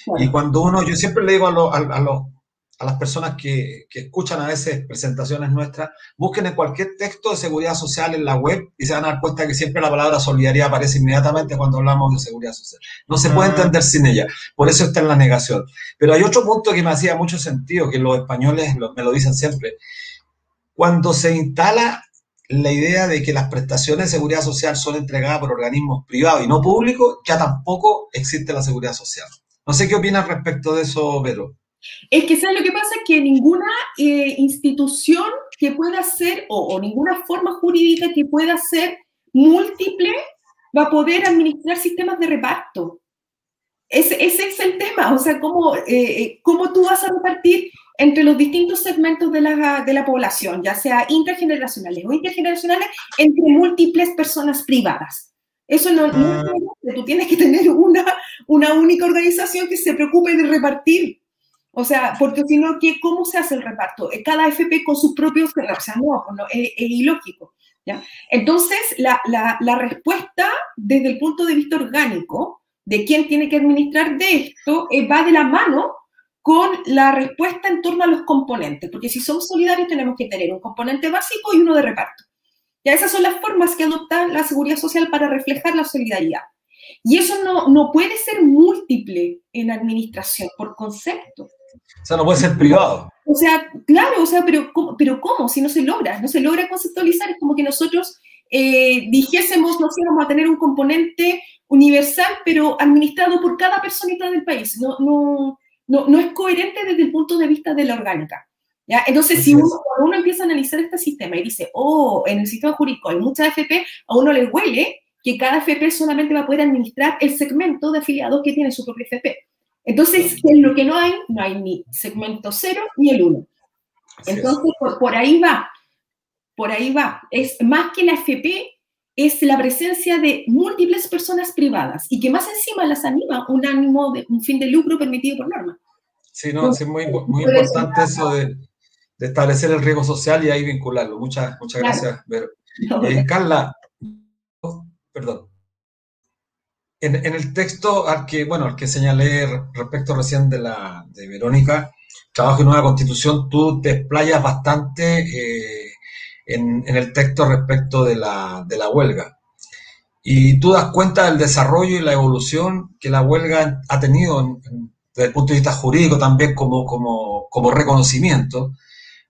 Bueno. Y cuando uno, yo siempre le digo a las personas que escuchan a veces presentaciones nuestras, busquen en cualquier texto de seguridad social en la web y se van a dar cuenta que siempre la palabra solidaridad aparece inmediatamente cuando hablamos de seguridad social. No se puede entender sin ella, por eso está en la negación. Pero hay otro punto que me hacía mucho sentido, que los españoles me lo dicen siempre. Cuando se instala la idea de que las prestaciones de seguridad social son entregadas por organismos privados y no públicos, ya tampoco existe la seguridad social. No sé qué opinas respecto de eso, Vero. Es que, ¿sabes lo que pasa? Es que ninguna institución que pueda ser, o ninguna forma jurídica que pueda ser múltiple, va a poder administrar sistemas de reparto. Ese es el tema, o sea, cómo tú vas a repartir entre los distintos segmentos de la población, ya sea intrageneracionales o intergeneracionales, entre múltiples personas privadas. Eso no es, tú tienes que tener una única organización que se preocupe de repartir. O sea, porque si no, ¿cómo se hace el reparto? Cada FP con sus propios, o sea, no, es ilógico, ¿ya? Entonces, la respuesta desde el punto de vista orgánico de quién tiene que administrar de esto va de la mano con la respuesta en torno a los componentes, porque si somos solidarios tenemos que tener un componente básico y uno de reparto. Ya esas son las formas que adopta la seguridad social para reflejar la solidaridad. Y eso no puede ser múltiple en administración por concepto. O sea, no puede ser privado. O sea, claro, o sea, pero ¿cómo? Si no se logra conceptualizar, es como que nosotros dijésemos, no sé, vamos a tener un componente universal, pero administrado por cada personita del país. No es coherente desde el punto de vista de la orgánica. ¿Ya? Entonces, si cuando uno empieza a analizar este sistema y dice, en el sistema jurídico hay muchas FP, a uno le huele que cada FP solamente va a poder administrar el segmento de afiliados que tiene su propia FP. Entonces, en lo que no hay ni segmento 0 ni el 1. Entonces, por ahí va. Es más que la FP, es la presencia de múltiples personas privadas y que más encima las anima un fin de lucro permitido por norma. Sí, no, es muy importante eso de establecer el riesgo social y ahí vincularlo. Muchas gracias, Vero. Carla, perdón. En el texto al que señalé respecto recién de Verónica, Trabajo y Nueva Constitución, tú te explayas bastante en el texto respecto de la huelga. Y tú das cuenta del desarrollo y la evolución que la huelga ha tenido desde el punto de vista jurídico también como reconocimiento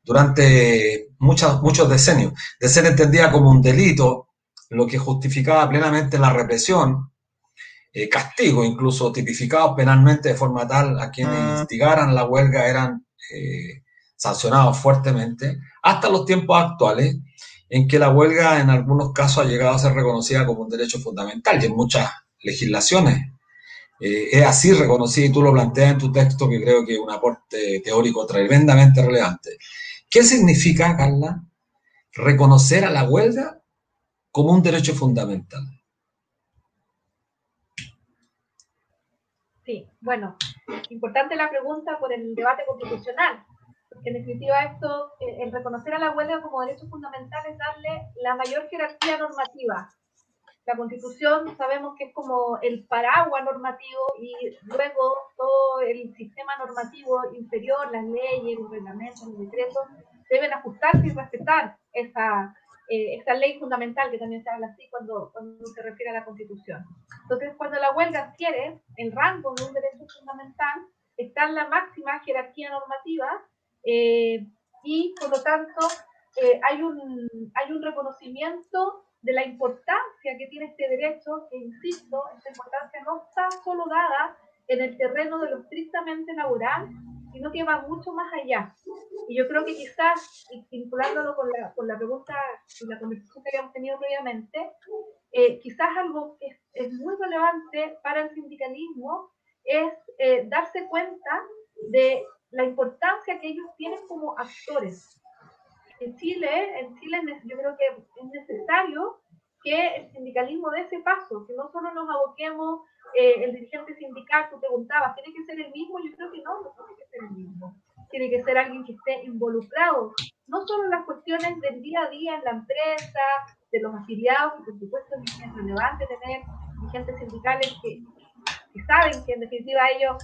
durante muchos decenios. De ser entendida como un delito, lo que justificaba plenamente la represión, castigo, incluso tipificados penalmente de forma tal a quienes instigaran la huelga eran sancionados fuertemente, hasta los tiempos actuales, en que la huelga en algunos casos ha llegado a ser reconocida como un derecho fundamental y en muchas legislaciones es así reconocida y tú lo planteas en tu texto, que creo que es un aporte teórico tremendamente relevante. ¿Qué significa, Carla, reconocer a la huelga como un derecho fundamental? Sí, bueno, importante la pregunta por el debate constitucional, porque en definitiva esto, el reconocer a la huelga como derecho fundamental es darle la mayor jerarquía normativa. La Constitución sabemos que es como el paraguas normativo y luego todo el sistema normativo inferior, las leyes, los reglamentos, los decretos, deben ajustarse y respetar esa ley fundamental, que también se habla así cuando se refiere a la Constitución. Entonces, cuando la huelga adquiere el rango de un derecho fundamental, está en la máxima jerarquía normativa y, por lo tanto, hay un reconocimiento de la importancia que tiene este derecho, que insisto, esta importancia no está solo dada en el terreno de lo estrictamente laboral, sino que va mucho más allá. Y yo creo que quizás, vinculándolo con la pregunta y la conversación que habíamos tenido previamente, quizás algo que es muy relevante para el sindicalismo es darse cuenta de la importancia que ellos tienen como actores. En Chile yo creo que es necesario que el sindicalismo dé ese paso, que no solo nos aboquemos, el dirigente sindical, tú preguntabas, ¿tiene que ser el mismo? Yo creo que no tiene que ser el mismo. Tiene que ser alguien que esté involucrado, no solo en las cuestiones del día a día en la empresa de los afiliados, y por supuesto es relevante tener dirigentes sindicales que saben que en definitiva ellos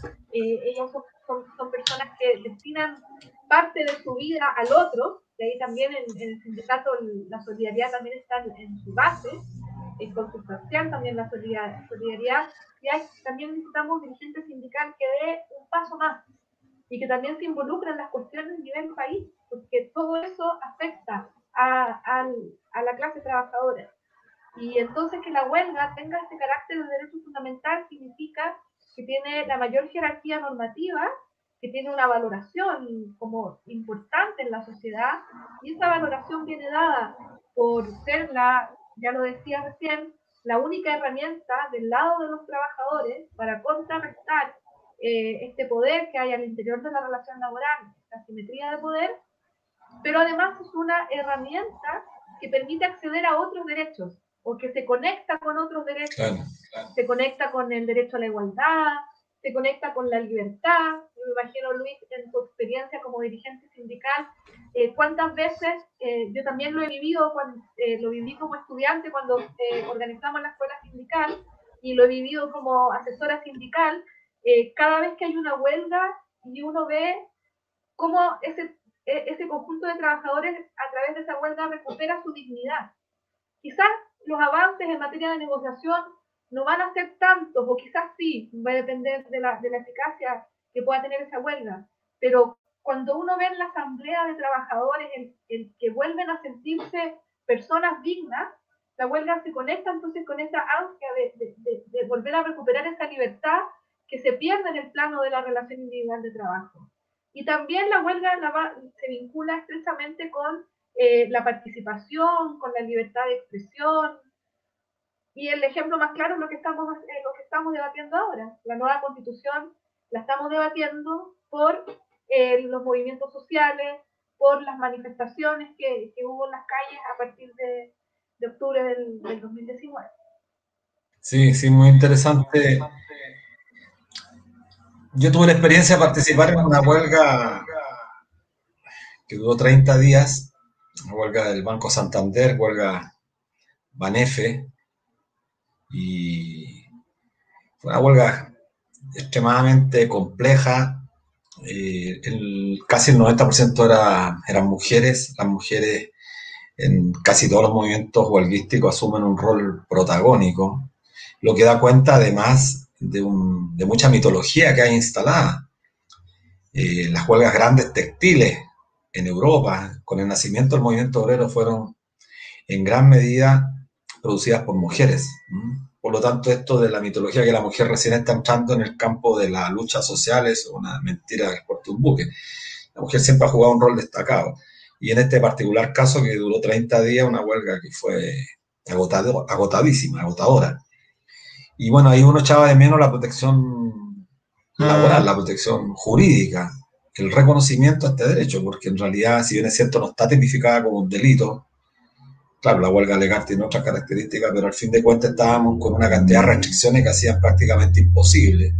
son personas que destinan parte de su vida al otro, y ahí también en el sindicato la solidaridad también está en su base, consubstancial también la solidaridad, y también necesitamos dirigentes sindicales que dé un paso más y que también se involucren en las cuestiones a nivel país, porque todo eso afecta a la clase trabajadora. Y entonces que la huelga tenga este carácter de derecho fundamental significa que tiene la mayor jerarquía normativa, que tiene una valoración como importante en la sociedad, y esa valoración viene dada por ser ya lo decía recién, la única herramienta del lado de los trabajadores para contrarrestar este poder que hay al interior de la relación laboral, esta asimetría de poder, pero además es una herramienta que permite acceder a otros derechos, o que se conecta con otros derechos, claro. Se conecta con el derecho a la igualdad, se conecta con la libertad. Yo me imagino, Luis, en tu experiencia como dirigente sindical, cuántas veces, yo también lo he vivido, lo viví como estudiante cuando organizamos la escuela sindical, y lo he vivido como asesora sindical, cada vez que hay una huelga y uno ve cómo ese conjunto de trabajadores a través de esa huelga recupera su dignidad. Quizás los avances en materia de negociación no van a ser tantos, o quizás sí, va a depender de la eficacia que pueda tener esa huelga, pero cuando uno ve en la asamblea de trabajadores el que vuelven a sentirse personas dignas, la huelga se conecta entonces con esa ansia de volver a recuperar esa libertad que se pierde en el plano de la relación individual de trabajo. Y también la huelga se vincula estrechamente con la participación, con la libertad de expresión, y el ejemplo más claro es lo que estamos debatiendo ahora. La nueva constitución la estamos debatiendo por los movimientos sociales, por las manifestaciones que hubo en las calles a partir de octubre del 2019. Sí, muy interesante. Yo tuve la experiencia de participar en una huelga que duró 30 días, una huelga del Banco Santander, huelga Banefe, y fue una huelga extremadamente compleja. Casi el 90% eran mujeres. Las mujeres en casi todos los movimientos huelguísticos asumen un rol protagónico, lo que da cuenta además de mucha mitología que hay instalada. Las huelgas grandes textiles en Europa, con el nacimiento del movimiento obrero, fueron en gran medida producidas por mujeres. Por lo tanto, esto de la mitología que la mujer recién está entrando en el campo de la lucha social es una mentira que exporta un buque. La mujer siempre ha jugado un rol destacado. Y en este particular caso, que duró 30 días, una huelga que fue agotadísima, agotadora. Y bueno, ahí uno echaba de menos la protección laboral, la protección jurídica, el reconocimiento a este derecho, porque en realidad, si bien es cierto, no está tipificada como un delito. Claro, la huelga legal tiene otras características, pero al fin de cuentas estábamos con una cantidad de restricciones que hacían prácticamente imposible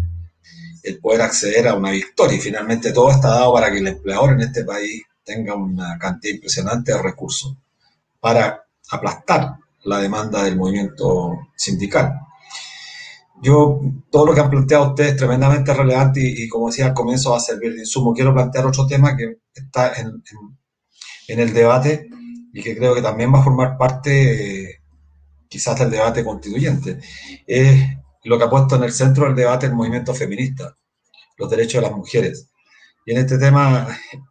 el poder acceder a una victoria. Y finalmente todo está dado para que el empleador en este país tenga una cantidad impresionante de recursos para aplastar la demanda del movimiento sindical. Todo lo que han planteado ustedes es tremendamente relevante y como decía al comienzo, va a servir de insumo. Quiero plantear otro tema que está en el debate y que creo que también va a formar parte quizás del debate constituyente. Es lo que ha puesto en el centro del debate el movimiento feminista, los derechos de las mujeres. Y en este tema,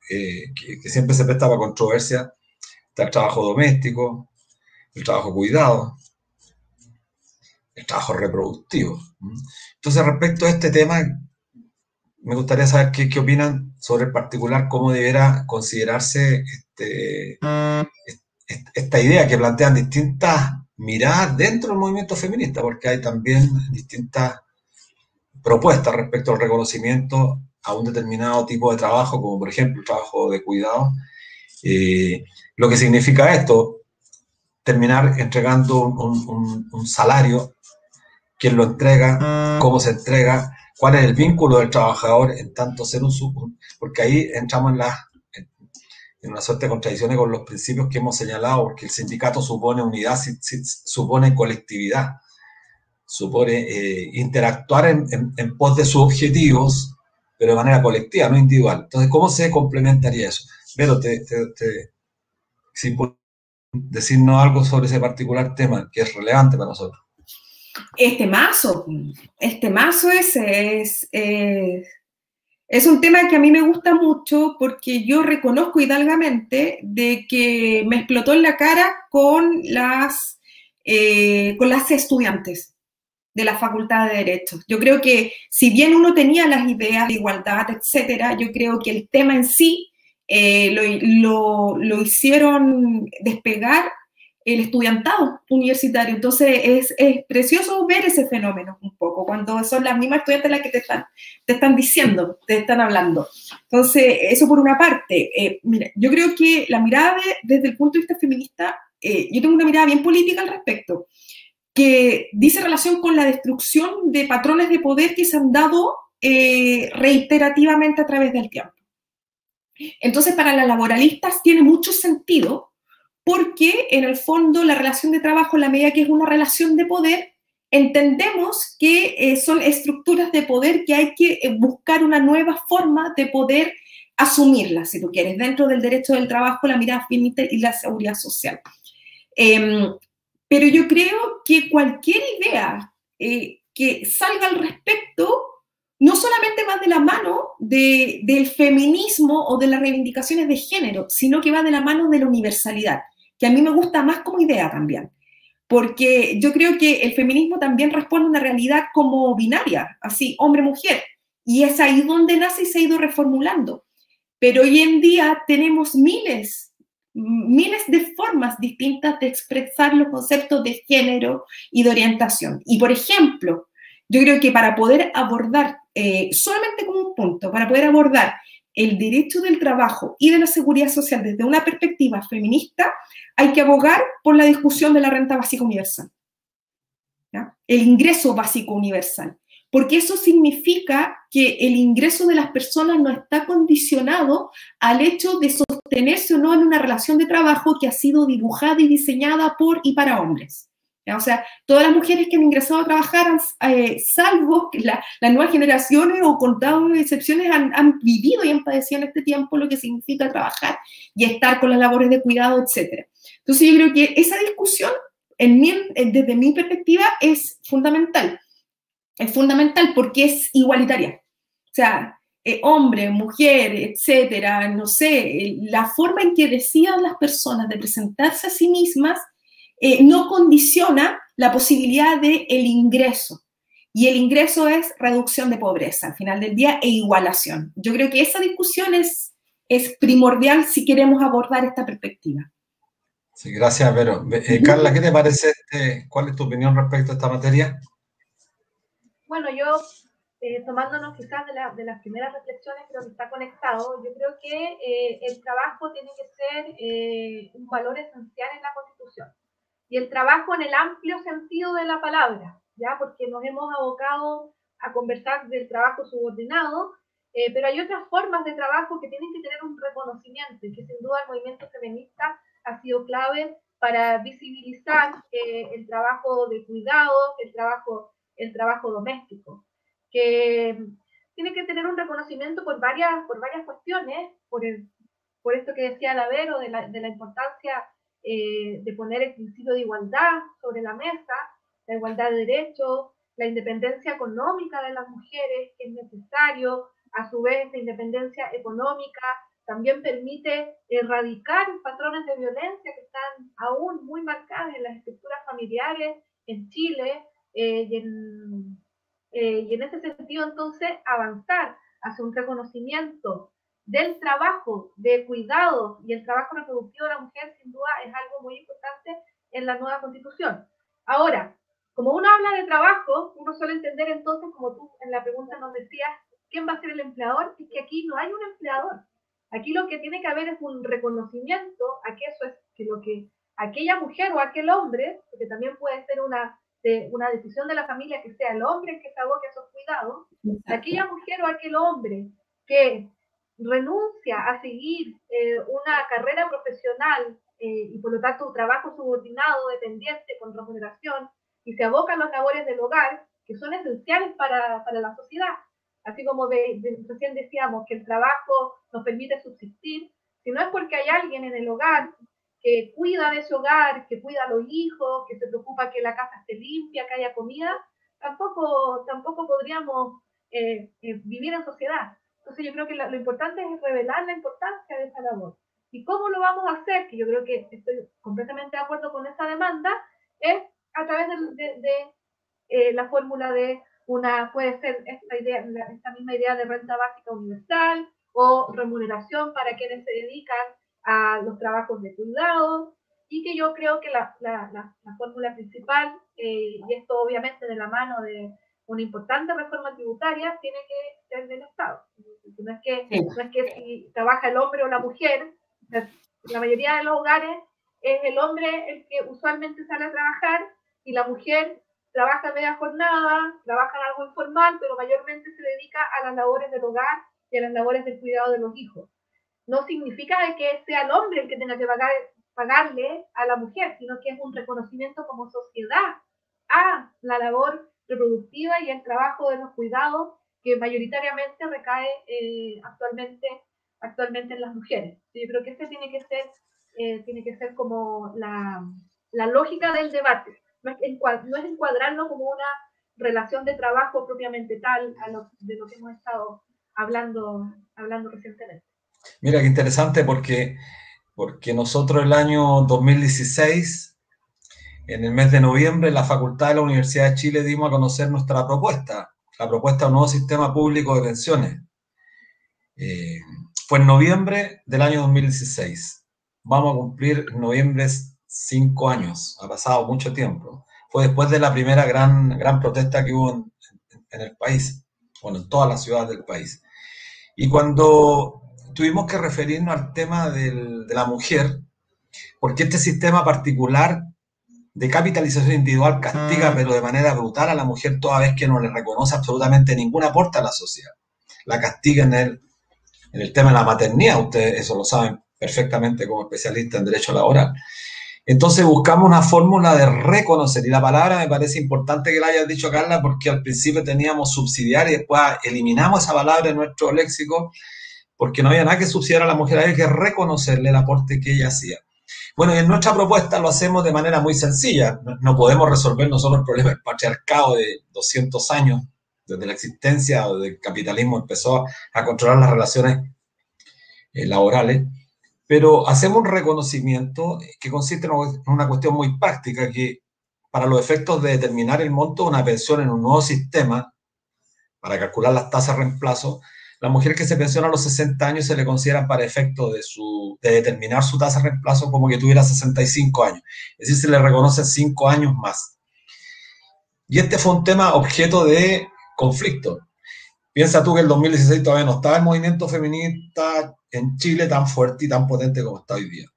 que siempre se presta para controversia, está el trabajo doméstico, el trabajo cuidado, el trabajo reproductivo. Entonces, respecto a este tema, me gustaría saber qué opinan sobre el particular, cómo debiera considerarse esta idea que plantean distintas miradas dentro del movimiento feminista, porque hay también distintas propuestas respecto al reconocimiento a un determinado tipo de trabajo, como por ejemplo el trabajo de cuidado. Lo que significa esto, terminar entregando un salario, quién lo entrega, cómo se entrega, cuál es el vínculo del trabajador en tanto ser porque ahí entramos en una suerte de contradicciones con los principios que hemos señalado, porque el sindicato supone unidad, supone colectividad, supone interactuar en pos de sus objetivos, pero de manera colectiva, no individual. Entonces, ¿cómo se complementaría eso? Vero, si puedes decirnos algo sobre ese particular tema que es relevante para nosotros. Este mazo es un tema que a mí me gusta mucho porque yo reconozco hidalgamente de que me explotó en la cara con las estudiantes de la Facultad de Derecho. Yo creo que si bien uno tenía las ideas de igualdad, etcétera, yo creo que el tema en sí lo hicieron despegar el estudiantado universitario. Entonces es precioso ver ese fenómeno un poco, cuando son las mismas estudiantes las que te están diciendo, te están hablando. Entonces, eso por una parte. Mira, yo creo que la mirada desde el punto de vista feminista, yo tengo una mirada bien política al respecto, que dice relación con la destrucción de patrones de poder que se han dado reiterativamente a través del tiempo. Entonces, para las laboralistas tiene mucho sentido porque, en el fondo, la relación de trabajo, en la medida que es una relación de poder, entendemos que son estructuras de poder que hay que buscar una nueva forma de poder asumirlas, si tú quieres, dentro del derecho del trabajo, la mirada feminista y la seguridad social. Pero yo creo que cualquier idea que salga al respecto no solamente va de la mano del feminismo o de las reivindicaciones de género, sino que va de la mano de la universalidad, que a mí me gusta más como idea también, porque yo creo que el feminismo también responde a una realidad como binaria, así, hombre-mujer, y es ahí donde nace y se ha ido reformulando. Pero hoy en día tenemos miles de formas distintas de expresar los conceptos de género y de orientación. Y, por ejemplo, yo creo que para poder abordar, solamente como un punto, para poder abordar el derecho del trabajo y de la seguridad social desde una perspectiva feminista, hay que abogar por la discusión de la renta básica universal, ¿ya? El ingreso básico universal, porque eso significa que el ingreso de las personas no está condicionado al hecho de sostenerse o no en una relación de trabajo que ha sido dibujada y diseñada por y para hombres. O sea, todas las mujeres que han ingresado a trabajar, salvo las nuevas generaciones o contadas excepciones, han vivido y han padecido en este tiempo lo que significa trabajar y estar con las labores de cuidado, etc. Entonces yo creo que esa discusión, desde mi perspectiva, es fundamental. Es fundamental porque es igualitaria. O sea, hombre, mujer, etcétera, no sé, la forma en que decidan las personas de presentarse a sí mismas no condiciona la posibilidad del ingreso. Y el ingreso es reducción de pobreza al final del día e igualación. Yo creo que esa discusión es primordial si queremos abordar esta perspectiva. Sí, gracias, Vero. Carla, ¿qué te parece? ¿Cuál es tu opinión respecto a esta materia? Bueno, yo, tomándonos quizás de las primeras reflexiones, creo que está conectado. Yo creo que el trabajo tiene que ser un valor esencial en la Constitución. Y el trabajo en el amplio sentido de la palabra, ¿ya? Porque nos hemos abocado a conversar del trabajo subordinado, pero hay otras formas de trabajo que tienen que tener un reconocimiento y que sin duda el movimiento feminista ha sido clave para visibilizar el trabajo de cuidado, el trabajo doméstico, que tiene que tener un reconocimiento por varias cuestiones, por esto que decía Lavero, de la importancia de poner el principio de igualdad sobre la mesa, la igualdad de derechos, la independencia económica de las mujeres, que es necesario. A su vez, la independencia económica también permite erradicar patrones de violencia que están aún muy marcados en las estructuras familiares en Chile, y en ese sentido, entonces, avanzar hacia un reconocimiento del trabajo de cuidado y el trabajo reproductivo de la mujer, sin duda, es algo muy importante en la nueva Constitución. Ahora, como uno habla de trabajo, uno suele entender entonces, como tú en la pregunta nos decías, ¿quién va a ser el empleador? Es que aquí no hay un empleador. Aquí lo que tiene que haber es un reconocimiento a que eso es que lo que aquella mujer o aquel hombre, porque también puede ser una decisión de la familia que sea el hombre el que se aboque a esos cuidados, aquella mujer o aquel hombre que renuncia a seguir una carrera profesional y por lo tanto un trabajo subordinado, dependiente, con remuneración, y se aboca a las labores del hogar, que son esenciales para la sociedad. Así como recién decíamos que el trabajo nos permite subsistir, si no es porque hay alguien en el hogar que cuida de ese hogar, que cuida a los hijos, que se preocupa que la casa esté limpia, que haya comida, tampoco podríamos vivir en sociedad. Entonces yo creo que lo importante es revelar la importancia de esa labor. ¿Y cómo lo vamos a hacer? Que yo creo que estoy completamente de acuerdo con esa demanda, es a través de la fórmula de puede ser esta misma idea de renta básica universal o remuneración para quienes se dedican a los trabajos de cuidado, y que yo creo que la fórmula principal, y esto obviamente de la mano de una importante reforma tributaria, tiene que ser del Estado. No es que si trabaja el hombre o la mujer, la mayoría de los hogares es el hombre el que usualmente sale a trabajar y la mujer trabaja media jornada, trabaja en algo informal, pero mayormente se dedica a las labores del hogar y a las labores del cuidado de los hijos. No significa que sea el hombre el que tenga que pagarle a la mujer, sino que es un reconocimiento como sociedad a la labor reproductiva y el trabajo de los cuidados que mayoritariamente recae actualmente en las mujeres. Yo creo que ese tiene que ser como la lógica del debate. No es encuadrarlo como una relación de trabajo propiamente tal de lo que hemos estado hablando recientemente. Mira, qué interesante porque nosotros el año 2016, en el mes de noviembre, en la Facultad de la Universidad de Chile dimos a conocer nuestra propuesta, la propuesta de un nuevo sistema público de pensiones. Fue en noviembre del año 2016. Vamos a cumplir en noviembre 5 años, ha pasado mucho tiempo. Fue después de la primera gran protesta que hubo en el país, bueno, en todas las ciudades del país. Y cuando tuvimos que referirnos al tema de la mujer, porque este sistema particular de capitalización individual castiga, pero de manera brutal a la mujer toda vez que no le reconoce absolutamente ningún aporte a la sociedad. La castiga en el tema de la maternidad, ustedes eso lo saben perfectamente como especialistas en derecho laboral. Entonces buscamos una fórmula de reconocer, y la palabra me parece importante que la hayas dicho, Carla, porque al principio teníamos subsidiar y después eliminamos esa palabra de nuestro léxico, porque no había nada que subsidiar a la mujer, había que reconocerle el aporte que ella hacía. Bueno, en nuestra propuesta lo hacemos de manera muy sencilla. No podemos resolver nosotros el problema del patriarcado de 200 años, desde la existencia del capitalismo empezó a controlar las relaciones laborales, pero hacemos un reconocimiento que consiste en una cuestión muy práctica, que para los efectos de determinar el monto de una pensión en un nuevo sistema, para calcular las tasas de reemplazo, la mujer que se pensiona a los 60 años se le considera para efecto de determinar su tasa de reemplazo como que tuviera 65 años. Es decir, se le reconocen 5 años más. Y este fue un tema objeto de conflicto. Piensa tú que en el 2016 todavía no estaba el movimiento feminista en Chile tan fuerte y tan potente como está hoy día.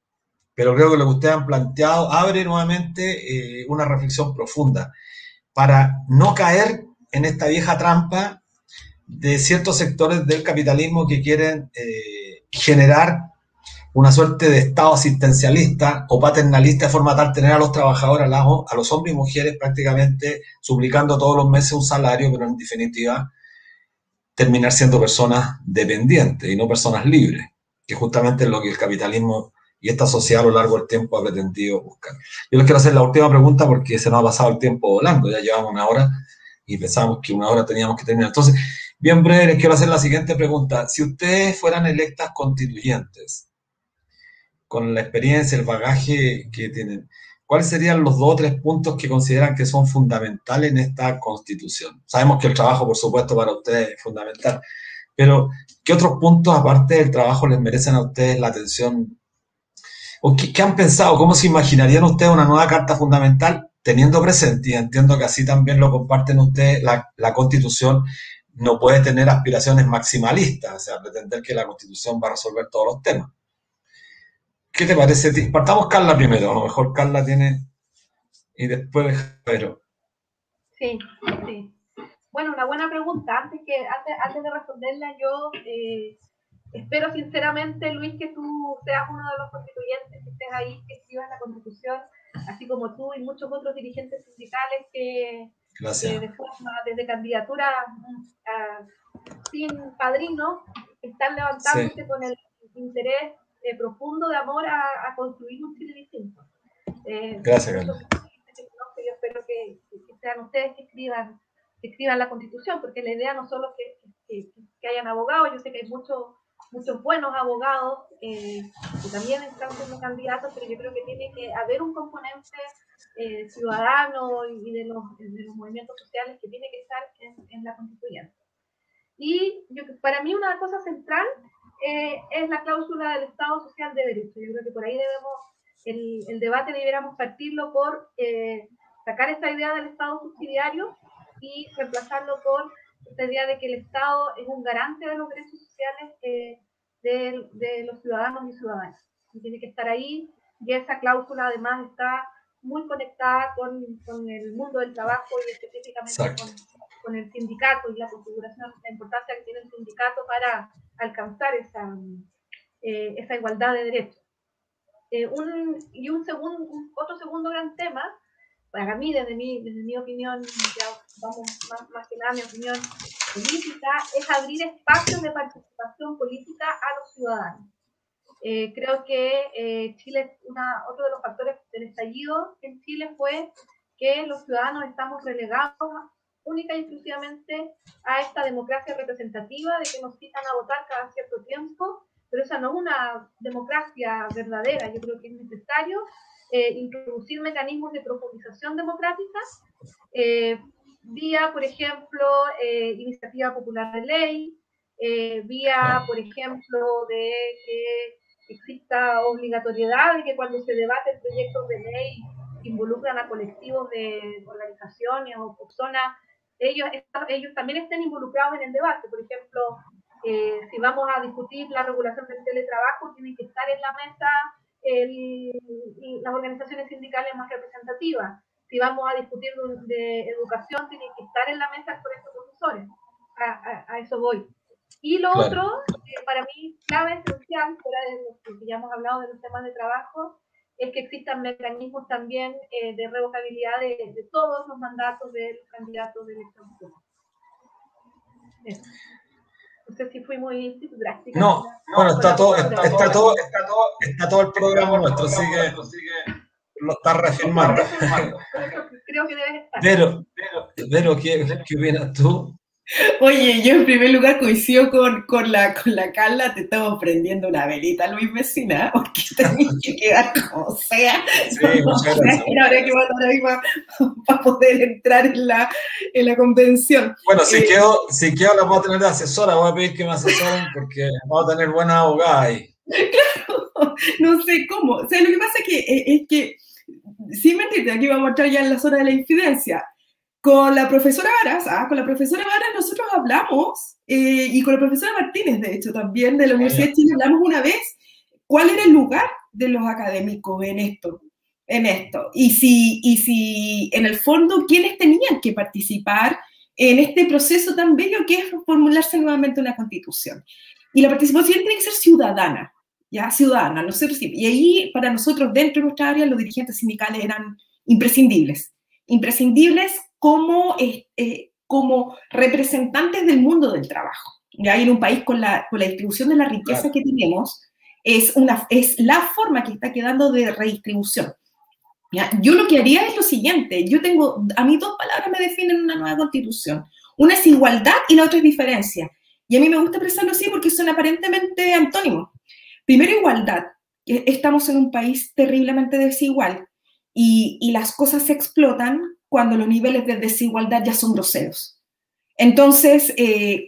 Pero creo que lo que ustedes han planteado abre nuevamente una reflexión profunda para no caer en esta vieja trampa de ciertos sectores del capitalismo que quieren generar una suerte de estado asistencialista o paternalista de forma tal tener a los trabajadores, a los hombres y mujeres prácticamente suplicando todos los meses un salario, pero en definitiva terminar siendo personas dependientes y no personas libres, que justamente es lo que el capitalismo y esta sociedad a lo largo del tiempo ha pretendido buscar. Yo les quiero hacer la última pregunta porque se nos ha pasado el tiempo volando, ya llevamos 1 hora y pensábamos que 1 hora teníamos que terminar. Entonces, bien breve, les quiero hacer la siguiente pregunta. Si ustedes fueran electas constituyentes, con la experiencia, el bagaje que tienen, ¿cuáles serían los 2 o 3 puntos que consideran que son fundamentales en esta Constitución? Sabemos que el trabajo, por supuesto, para ustedes es fundamental, pero ¿qué otros puntos, aparte del trabajo, les merecen a ustedes la atención? ¿O qué han pensado? ¿Cómo se imaginarían ustedes una nueva Carta Fundamental teniendo presente? Y entiendo que así también lo comparten ustedes, la Constitución no puede tener aspiraciones maximalistas, o sea, pretender que la Constitución va a resolver todos los temas. ¿Qué te parece? Partamos Carla primero, a lo mejor Carla tiene, y después Jairo. Sí. Bueno, una buena pregunta. Antes de responderla, yo Espero sinceramente, Luis, que tú seas uno de los constituyentes, que estés ahí, que escribas la Constitución, así como tú y muchos otros dirigentes sindicales que de forma, desde candidatura sin padrino, están levantándose con el interés profundo de amor a construir un Chile distinto. Gracias, Carlos. Yo espero que sean ustedes que escriban la Constitución, porque la idea no solo que hayan abogados, yo sé que hay muchos buenos abogados que también están como candidatos, pero yo creo que tiene que haber un componente ciudadano y de los movimientos sociales que tiene que estar en la Constituyente. Y para mí una cosa central es la cláusula del Estado Social de Derecho. Yo creo que por ahí el debate debiéramos partirlo por sacar esta idea del Estado subsidiario y reemplazarlo por esta idea de que el Estado es un garante de los derechos sociales de los ciudadanos y ciudadanas. Y tiene que estar ahí, y esa cláusula además está muy conectada con el mundo del trabajo y específicamente con el sindicato y la configuración, la importancia que tiene el sindicato para alcanzar esa igualdad de derechos. Otro segundo gran tema, para mí, desde mi opinión, ya vamos más que nada mi opinión política, es abrir espacios de participación política a los ciudadanos. Creo que Chile, otro de los factores del estallido en Chile fue que los ciudadanos estamos relegados única y exclusivamente a esta democracia representativa de que nos citan a votar cada cierto tiempo, pero esa no es una democracia verdadera. Yo creo que es necesario introducir mecanismos de profundización democrática vía, por ejemplo, iniciativa popular de ley, vía, por ejemplo, de que exista obligatoriedad de que cuando se debaten proyectos de ley involucran a colectivos de organizaciones o personas, ellos también estén involucrados en el debate. Por ejemplo, si vamos a discutir la regulación del teletrabajo, tienen que estar en la mesa las organizaciones sindicales más representativas. Si vamos a discutir de educación, tienen que estar en la mesa el colegio de profesores. A eso voy. Y lo otro, para mí, clave, esencial, fuera de lo que ya hemos hablado de los temas de trabajo, es que existan mecanismos también de revocabilidad de todos los mandatos de los candidatos de elección. No sé si fui muy drástica. No, bueno, está todo el programa nuestro, así que lo está reafirmando. Creo que debes estar. Pero ¿qué opinas tú? Oye, yo en primer lugar coincido con la Carla, te estamos prendiendo una velita, Luis Mesina, porque tenés que quedar como sea. Sí, muchas gracias. Ahora que votar ahí para poder entrar en la convención. Bueno, si quedo la voy a tener de asesora, voy a pedir que me asesoren porque vamos a tener buena abogada ahí. Claro, no sé cómo. O sea, lo que pasa es que sí me entiendes, aquí vamos a entrar ya en la zona de la incidencia. Con la profesora Varas, nosotros hablamos, y con la profesora Martínez, de hecho, también de la Universidad de Chile, hablamos una vez cuál era el lugar de los académicos en esto. Y si en el fondo, quiénes tenían que participar en este proceso tan bello que es formularse nuevamente una constitución. Y la participación tiene que ser ciudadana, ¿ya? Ciudadana, no sé, y ahí para nosotros, dentro de nuestra área, los dirigentes sindicales eran imprescindibles como representantes del mundo del trabajo. Ya en un país con la distribución de la riqueza que tenemos, es la forma que está quedando de redistribución. ¿Ya? Yo lo que haría es lo siguiente, a mí dos palabras me definen una nueva constitución. Una es igualdad y la otra es diferencia. Y a mí me gusta expresarlo así porque son aparentemente antónimos. Primero, igualdad. Estamos en un país terriblemente desigual y las cosas se explotan cuando los niveles de desigualdad ya son groseros. Entonces,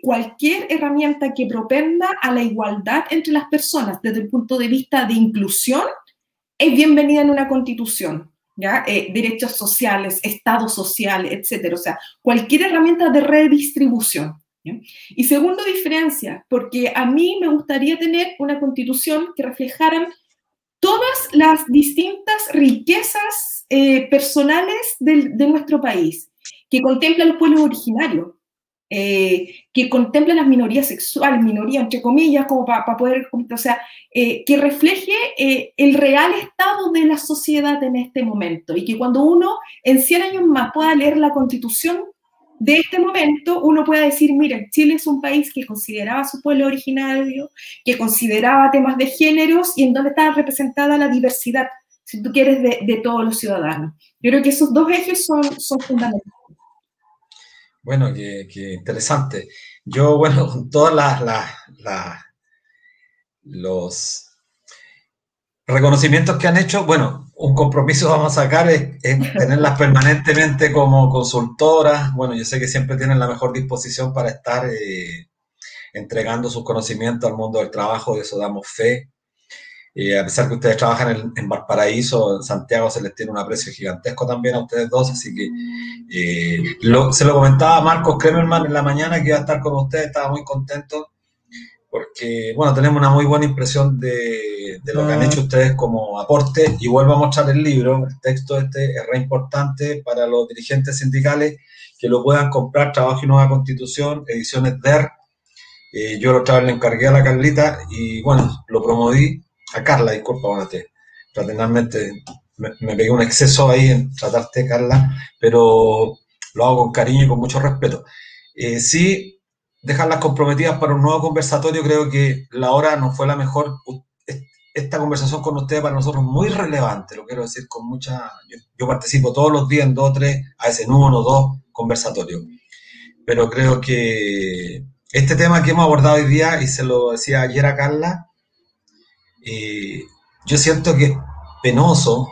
cualquier herramienta que propenda a la igualdad entre las personas desde el punto de vista de inclusión es bienvenida en una constitución, ¿ya? Derechos sociales, Estado social, etc. O sea, cualquier herramienta de redistribución, ¿ya? Y segundo, diferencia, porque a mí me gustaría tener una constitución que reflejara todas las distintas riquezas personales de nuestro país, que contempla a los pueblos originarios, que contemple las minorías sexuales, minoría entre comillas, como para poder, o sea, que refleje el real estado de la sociedad en este momento, y que cuando uno en 100 años más pueda leer la Constitución de este momento, uno pueda decir, miren, Chile es un país que consideraba a su pueblo originario, que consideraba temas de géneros y en donde está representada la diversidad, si tú quieres, de todos los ciudadanos. Yo creo que esos dos ejes son fundamentales. Bueno, qué interesante. Yo, bueno, con todos los reconocimientos que han hecho, bueno, un compromiso vamos a sacar es tenerlas permanentemente como consultoras. Bueno, yo sé que siempre tienen la mejor disposición para estar entregando sus conocimientos al mundo del trabajo, de eso damos fe. A pesar que ustedes trabajan en Valparaíso, en Santiago se les tiene un aprecio gigantesco también a ustedes dos, así que se lo comentaba a Marcos Kremerman en la mañana que iba a estar con ustedes, estaba muy contento porque, bueno, tenemos una muy buena impresión de lo que han hecho ustedes como aporte, y vuelvo a mostrar el libro, el texto este es re importante para los dirigentes sindicales que lo puedan comprar, Trabajo y Nueva Constitución, ediciones DER. Yo lo otra vez le encargué a la Carlita y, bueno, lo promoví. A Carla, disculpa, bueno, fraternalmente me pegué un exceso ahí en tratarte, Carla, pero lo hago con cariño y con mucho respeto. Sí, dejarlas comprometidas para un nuevo conversatorio, creo que la hora no fue la mejor. Esta conversación con ustedes para nosotros es muy relevante, lo quiero decir con mucha... Yo participo todos los días en 2 o 3, a veces en 1 o 2 conversatorios, pero creo que este tema que hemos abordado hoy día, y se lo decía ayer a Carla, yo siento que es penoso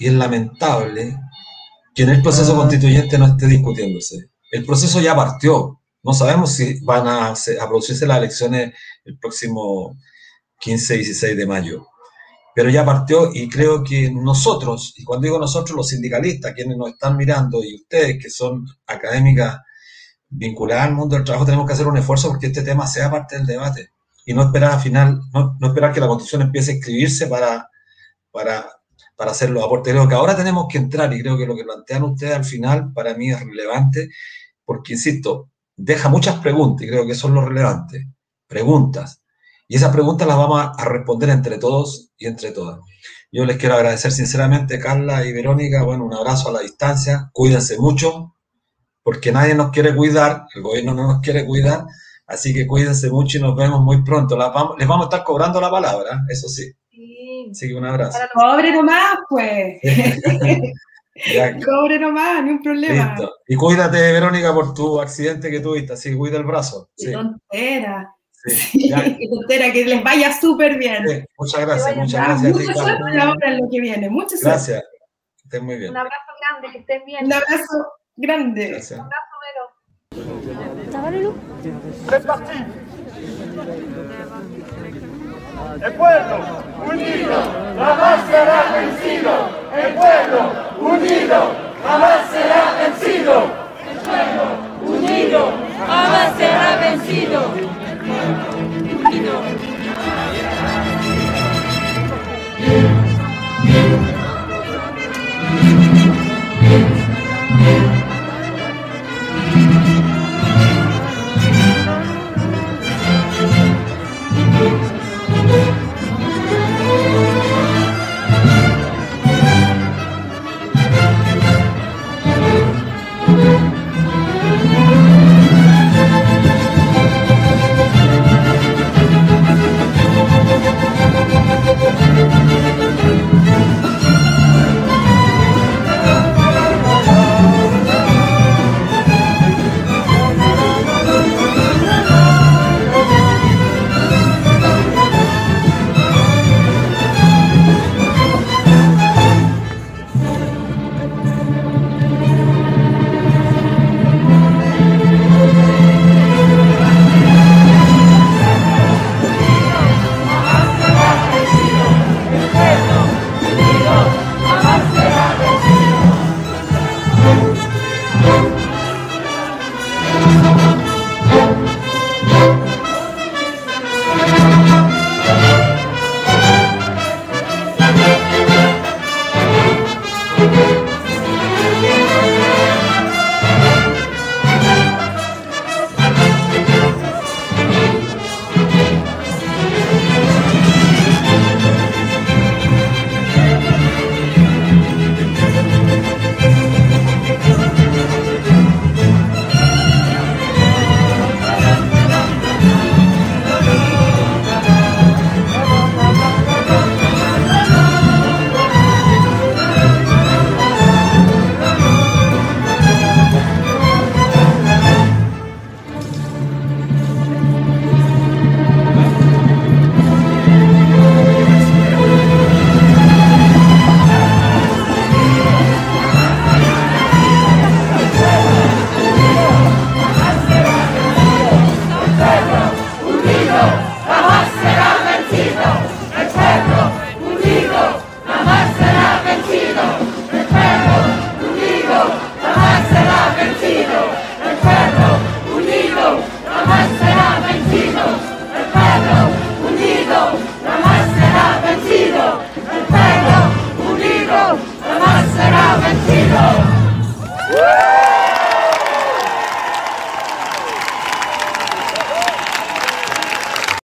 y es lamentable que en el proceso constituyente no esté discutiéndose. El proceso ya partió. No sabemos si van a producirse las elecciones el próximo 15-16 de mayo. Pero ya partió, y creo que nosotros, y cuando digo nosotros, los sindicalistas, quienes nos están mirando, y ustedes que son académicas vinculadas al mundo del trabajo, tenemos que hacer un esfuerzo porque este tema sea parte del debate. Y no esperar al final, no esperar que la Constitución empiece a escribirse para hacer los aportes. Creo que ahora tenemos que entrar, y creo que lo que plantean ustedes al final para mí es relevante, porque, insisto, deja muchas preguntas, y creo que son lo relevante. Preguntas. Y esas preguntas las vamos a responder entre todos y entre todas. Yo les quiero agradecer sinceramente, Carla y Verónica, bueno, un abrazo a la distancia, cuídense mucho, porque nadie nos quiere cuidar, el gobierno no nos quiere cuidar. Así que cuídense mucho y nos vemos muy pronto. Les vamos a estar cobrando la palabra, eso sí. Sí. Así que un abrazo. Cobre nomás, pues. Cobre nomás, ni un problema. Listo. Y cuídate, Verónica, por tu accidente que tuviste. Así que cuida el brazo. Qué tontera. Sí, qué tontera, que les vaya súper bien. Sí. Muchas gracias, muchas gracias. Mucha suerte ahora en lo que viene. Muchas gracias. Gracias. Que estén muy bien. Un abrazo grande, que estén bien. Un abrazo grande. Gracias. Un abrazo, Vero. C'est parti. El pueblo unido jamás será vencido. El pueblo unido jamás será vencido. El pueblo unido jamás será vencido. Unido. Thank you.